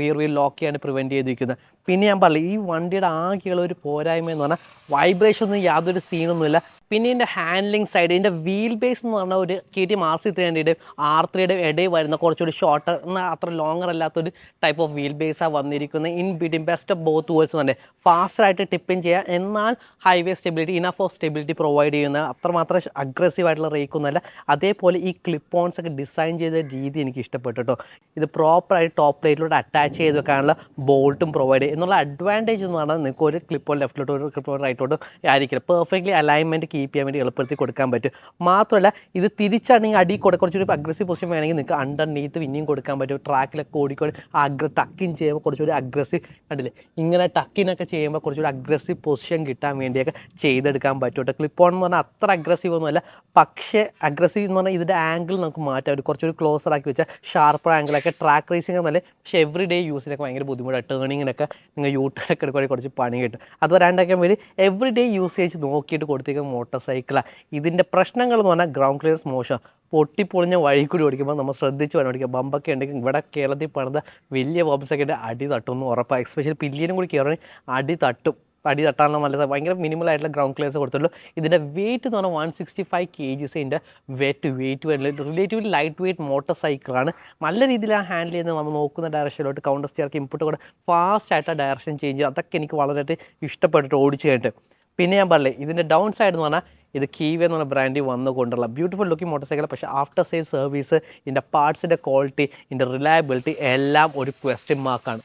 റിയർ വീൽ ലോക്ക് ചെയ്യാൻ പ്രിവെൻറ്റ് ചെയ്തിരിക്കുന്നത്. പിന്നെ ഞാൻ പറഞ്ഞില്ല, ഈ വണ്ടിയുടെ ആകെയുള്ള ഒരു പോരായ്മ എന്ന് പറഞ്ഞാൽ വൈബ്രേഷൻ ഒന്നും യാതൊരു സീനൊന്നുമില്ല. പിന്നെ ഇതിൻ്റെ ഹാൻഡ്ലിംഗ് സൈഡ്, ഇതിൻ്റെ വീൽ ബേസ് എന്ന് പറഞ്ഞാൽ ഒരു KTM RC300 R3 ഇടയിൽ വരുന്ന കുറച്ചുകൂടി ഷോർട്ടർ എന്നാൽ അത്ര ലോങ്ങർ അല്ലാത്തൊരു ടൈപ്പ് ഓഫ് വീൽ ബേസാണ് വന്നിരിക്കുന്നത്. In between best of both worlds തന്നെ ഫാസ്റ്ററായിട്ട് ടിപ്പിങ് ചെയ്യാം, എന്നാൽ highway stability enough of stability provide ചെയ്യുന്ന അത്രമാത്രം അഗ്രസീവ് ആയിട്ടുള്ള റേക്കൊന്നുമല്ല. അതേപോലെ ഈ ക്ലിപ്പ് ഓൺസ് ഒക്കെ ഡിസൈൻ ചെയ്ത രീതി എനിക്ക് ഇഷ്ടപ്പെട്ടു കേട്ടോ. ഇത് പ്രോപ്പറായിട്ട് ടോപ്പ് പ്ലേറ്റിലൂടെ അറ്റാച്ച് ചെയ്ത് വെക്കാനുള്ള ബോൾട്ടും പ്രൊവൈഡ് ചെയ്യും എന്നുള്ള അഡ്വാൻറ്റേജ് എന്ന് പറഞ്ഞാൽ നിങ്ങൾക്ക് ഒരു ക്ലിപ്പ് ഓൺ ലെഫ്റ്റിലോട്ടോ ഒരു ക്ലിപ്പ് ഓൺ റൈറ്റോട്ടോ ആയിരിക്കില്ല. പെർഫെക്റ്റ്ലി അലൈൻമെൻറ്റ് കീപ്പ് ചെയ്യാൻ വേണ്ടി എളുപ്പത്തിൽ കൊടുക്കാൻ പറ്റും. മാത്രമല്ല ഇത് തിരിച്ചാണെങ്കിൽ അടി കുറച്ചൊരു അഗ്രസീവ് പൊസിഷൻ വേണമെങ്കിൽ നിങ്ങൾക്ക് അണ്ടർനീത്ത് പിന്നെയും കൊടുക്കാൻ പറ്റും. ട്രാക്കിലൊക്കെ ഓടിക്കൊണ്ട് ടക്കിങ് ചെയ്യുമ്പോൾ കുറച്ചുകൂടി അഗ്രസീവ് കണ്ടില്ലേ, ഇങ്ങനെ ടക്കിനൊക്കെ ചെയ്യുമ്പോൾ കുറച്ചുകൂടി അഗ്രസീവ് പൊസിഷൻ കിട്ടാൻ വേണ്ടിയൊക്കെ ചെയ്തെടുക്കാൻ പറ്റും കേട്ടോ. ക്ലിപ്പ് ഓൺ എന്ന് പറഞ്ഞാൽ അത്ര അഗ്രസീവ് ഒന്നുമല്ല, പക്ഷേ അഗ്രസീവ് എന്ന് പറഞ്ഞാൽ ഇതിൻ്റെ ആംഗിൾ നമുക്ക് മാറ്റാം, ഒരു കുറച്ചൊരു ക്ലോസർ ആക്കി വെച്ചാൽ ഷാർപ്പർ ആംഗിളൊക്കെ. ട്രാക്ക് റേസിംഗ് എന്നല്ലേ, പക്ഷേ എവറി ഡേ യൂസിനൊക്കെ ഭയങ്കര ബുദ്ധിമുട്ടാണ്. ടേണിങ്ങിനൊക്കെ നിങ്ങൾ യൂട്ടേണൊക്കെ എടുക്കുകയാണെങ്കിൽ കുറച്ച് പണി കിട്ടും. അത് വരാണ്ടാക്കാൻ വേണ്ടി എവറി ഡേ യൂസേജ് നോക്കിയിട്ട് കൊടുത്തേക്കുന്ന മോട്ടോർ സൈക്കിളാണ്. ഇതിൻ്റെ പ്രശ്നങ്ങൾ എന്ന് പറഞ്ഞാൽ ഗ്രൗണ്ട് ക്ലിയറൻസ് മോശം, പൊട്ടിപ്പൊളിഞ്ഞ വഴി കൂടി ഓടിക്കുമ്പോൾ നമ്മൾ ശ്രദ്ധിച്ച് വേണം ഓടിക്കുക. ബമ്പൊക്കെ ഉണ്ടെങ്കിൽ ഇവിടെ കേരളത്തിൽ പണിത വലിയ ബോംസൊക്കെ അടി തട്ടുമെന്ന് ഉറപ്പാണ്. എക്സ്പെഷ്യലി പില്ലിയനും കൂടി കയറണമെങ്കിൽ അടി തട്ടാനുള്ള നല്ല ഭയങ്കര മിനിമൽ ആയിട്ടുള്ള ഗ്രൗണ്ട് ക്ലിയർസ് കൊടുത്തുള്ളൂ. ഇതിൻ്റെ വെയിറ്റ് എന്ന് പറഞ്ഞാൽ 165 kgs ഇതിൻ്റെ വെയിറ്റ് വരുന്നത്. റിലേറ്റീവ്ലി ലൈറ്റ് വെയിറ്റ് മോട്ടോർ സൈക്കിളാണ്. നല്ല രീതിയിലാണ് ഹാൻഡിൽ ചെയ്യുന്നത്. നമ്മൾ നോക്കുന്ന ഡയറക്ഷനിലോട്ട് കൗണ്ടർ സ്റ്റിയർക്ക് ഇൻപുട്ട് കൂടെ ഫാസ്റ്റായിട്ട് ഡയറക്ഷൻ ചേഞ്ച് ചെയ്യും. അതൊക്കെ എനിക്ക് വളരെയായിട്ട് ഇഷ്ടപ്പെട്ടിട്ട് ഓടിച്ചു കഴിഞ്ഞിട്ട്. പിന്നെ ഞാൻ പറഞ്ഞില്ലേ ഇതിൻ്റെ ഡൗൺ സൈഡ് എന്ന് പറഞ്ഞാൽ ഇത് കീവേ എന്ന് പറഞ്ഞ ബ്രാൻഡിൽ വന്നുകൊണ്ടുള്ള ബ്യൂട്ടിഫുൾ ലുക്കിംഗ് മോട്ടോർ സൈക്കിൾ, പക്ഷേ ആഫ്റ്റർ സെയിൽ സർവീസ്, ഇതിൻ്റെ പാർട്സിൻ്റെ ക്വാളിറ്റി, ഇതിൻ്റെ റിലയബിലിറ്റി എല്ലാം ഒരു ക്വസ്റ്റ്യൻ മാർക്കാണ്.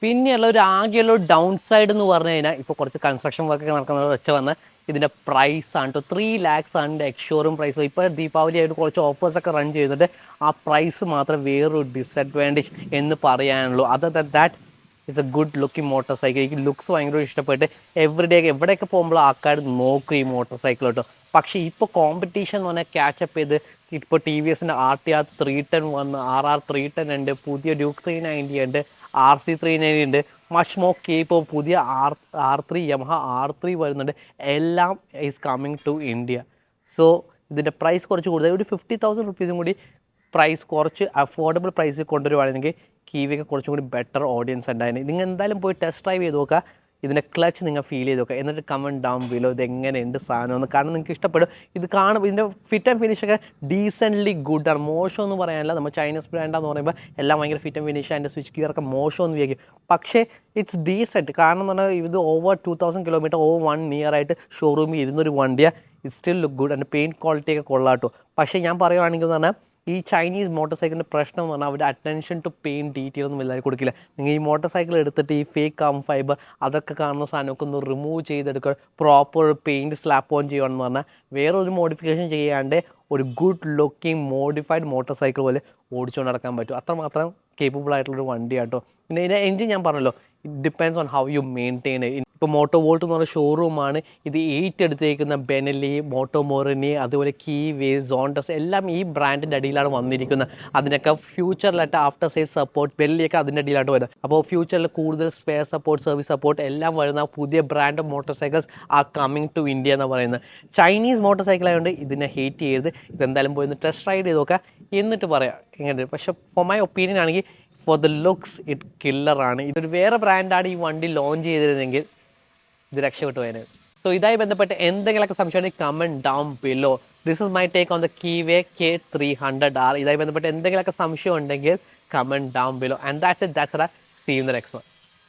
പിന്നെയുള്ള ഒരു ആകെയുള്ള ഡൗൺ സൈഡ് എന്ന് പറഞ്ഞു കഴിഞ്ഞാൽ ഇപ്പോൾ കുറച്ച് കൺസ്ട്രക്ഷൻ വർക്കൊക്കെ നടക്കുന്നത് വെച്ച് വന്ന് ഇതിൻ്റെ പ്രൈസാണ് കേട്ടോ. 3 lakhs ആണ് ഇതിൻ്റെ എക്സ്ഷോറൂം പ്രൈസ്. ഇപ്പോൾ ദീപാവലി ആയിട്ട് കുറച്ച് ഓഫേഴ്സൊക്കെ റൺ ചെയ്യുന്നുണ്ട്. ആ പ്രൈസ് മാത്രം വേറൊരു ഡിസഡ്വാൻറ്റേജ് എന്ന് പറയാനുള്ളൂ. Other than that it's a good looking motor cycle. എനിക്ക് ലുക്സ് ഭയങ്കര ഇഷ്ടപ്പെട്ട് എവറിഡേ എവിടെയൊക്കെ പോകുമ്പോൾ ആൾക്കാർ നോക്കും ഈ മോട്ടോർ സൈക്കിൾ കേട്ടോ. പക്ഷേ ഇപ്പോൾ കോമ്പറ്റീഷൻ എന്ന് പറഞ്ഞാൽ ക്യാച്ചപ്പ് ചെയ്ത് ഇപ്പോൾ ടി വി എസിൻ്റെ RTR 310 വന്ന്, RR 310 ഉണ്ട്, പുതിയ ഡ്യൂക്ക് 390 ഉണ്ട്, RC 390 ഉണ്ട്, മച്ച് മോർ ഇപ്പോൾ പുതിയ R3 യമഹ R3 വരുന്നുണ്ട്. എല്ലാം is coming to India. So ഇതിൻ്റെ പ്രൈസ് കുറച്ച് കൂടുതൽ, ഒരു 50,000 rupees കൂടി പ്രൈസ് കുറച്ച് അഫോർഡബിൾ പ്രൈസ് കൊണ്ടുവരുവാണെങ്കിൽ കീവിയൊക്കെ കുറച്ചും കൂടി ബെറ്റർ ഓഡിയൻസ് ഉണ്ടായിരുന്നു. നിങ്ങൾ എന്തായാലും പോയി ടെസ്റ്റ് ഡ്രൈവ് ചെയ്ത് നോക്കുക, ഇതിൻ്റെ ക്ലച്ച് നിങ്ങൾ ഫീൽ ചെയ്ത് നോക്കുക, എന്നിട്ട് കമൻറ്റ് ഡൗൺ ബിലോ ഇത് എങ്ങനെയുണ്ട് സാധനമെന്ന്. കാരണം നിങ്ങൾക്ക് ഇഷ്ടപ്പെടും. ഇത് കാണുമ്പോൾ ഇതിൻ്റെ ഫിറ്റ് ആൻഡ് ഫിനിഷൊക്കെ ഡീസൻ്റ്ലി ഗുഡാണ്. മോശം എന്ന് പറയാനില്ല. നമ്മൾ ചൈനീസ് ബ്രാൻഡാന്ന് പറയുമ്പോൾ എല്ലാം ഭയങ്കര ഫിറ്റ് ആൻഡ് ഫിനിഷ്, അതിൻ്റെ സ്വിച്ച് ഗിയറൊക്കെ മോശമെന്ന് വിചാരിക്കും. പക്ഷേ ഇറ്റ്സ് ഡീസൻറ്റ്. കാരണം എന്ന് പറഞ്ഞാൽ ഇത് ഓവർ 2000 kilometer ഓവർ 1 year ആയിട്ട് ഷോറൂമിൽ ഇരുന്നൊരു വണ്ടിയാണ്. ഇറ്റ് സ്റ്റിൽ ലുക്ക് ഗുഡ്, അതിൻ്റെ പെയിൻറ്റ് ക്വാളിറ്റിയൊക്കെ കൊള്ളാട്ടോ. പക്ഷേ ഞാൻ പറയുവാണെങ്കിൽ എന്ന് പറഞ്ഞാൽ ഈ ചൈനീസ് മോട്ടോർ സൈക്കിളിൻ്റെ പ്രശ്നം എന്ന് പറഞ്ഞാൽ അവരുടെ അറ്റൻഷൻ ടു പെയിൻറ്റ് ഡീറ്റെയിൽ ഒന്നും എല്ലാവരും കൊടുക്കില്ല. നിങ്ങൾ ഈ മോട്ടോർ സൈക്കിൾ എടുത്തിട്ട് ഈ ഫേക്ക് കാം ഫൈബർ അതൊക്കെ കാണുന്ന സാധനമൊക്കെ ഒന്ന് റിമൂവ് ചെയ്തെടുക്കുക, പ്രോപ്പർ പെയിൻറ്റ് സ്ലാപ്പ് ഓൺ ചെയ്യുകയാണെന്ന് പറഞ്ഞാൽ വേറൊരു മോഡിഫിക്കേഷൻ ചെയ്യാണ്ട് ഒരു good looking modified motor cycle പോലെ ഓടിച്ചുകൊണ്ട് നടക്കാൻ പറ്റും. അത്രമാത്രം കേപ്പബിൾ ആയിട്ടുള്ളൊരു വണ്ടിയാട്ടോ. പിന്നെ ഇതിൻ്റെ എഞ്ചിൻ ഞാൻ പറഞ്ഞല്ലോ, it depends on how you maintain. ഇപ്പോൾ മോട്ടോ വോൾട്ട് എന്ന് പറയുന്ന ഷോറൂമാണ് ഇത് 8 എടുത്തേക്കുന്ന. ബെനലി, മോട്ടോമോറിനി, അതുപോലെ കീവേ, സോണ്ടസ് എല്ലാം ഈ ബ്രാൻഡിൻ്റെ അടിയിലാണ് വന്നിരിക്കുന്നത്. അതിനൊക്കെ ഫ്യൂച്ചറിലായിട്ട് ആഫ്റ്റർ സെയിൽ സപ്പോർട്ട് ബെല്ലിയൊക്കെ അതിൻ്റെ അടിയിലായിട്ട് വരുന്നത്. അപ്പോൾ ഫ്യൂച്ചറിൽ കൂടുതൽ സ്പെയർ സപ്പോർട്ട്, സർവീസ് സപ്പോർട്ട് എല്ലാം വരുന്ന പുതിയ brand of motor cycles are coming to India എന്ന് പറയുന്നത്. ചൈനീസ് മോട്ടോർ സൈക്കിൾ ആയതുകൊണ്ട് ഇതിനെ ഹേറ്റ് ചെയ്ത് ഇതെന്തായാലും പോയി ടെസ്റ്റ് റൈഡ് ചെയ്ത് നോക്കുക, എന്നിട്ട് പറയാം എങ്ങനെ. പക്ഷേ ഫോർ മൈ ഒപ്പീനിയൻ ആണെങ്കിൽ ഫോർ ദ ലുക്സ് ഇറ്റ് കില്ലറാണ്. ഇതൊരു വേറെ ബ്രാൻഡാണ് ഈ വണ്ടി ലോഞ്ച് ചെയ്തിരുന്നെങ്കിൽ ഇത് രക്ഷപ്പെട്ടു പോയത്. സോ ഇതായി ബന്ധപ്പെട്ട് എന്തെങ്കിലുമൊക്കെ സംശയമാണെങ്കിൽ comment down below. This is my take on the Keeway K300R. ഇതായി ബന്ധപ്പെട്ട് എന്തെങ്കിലുമൊക്കെ സംശയം ഉണ്ടെങ്കിൽ comment down below. And that's it. See you in the next one.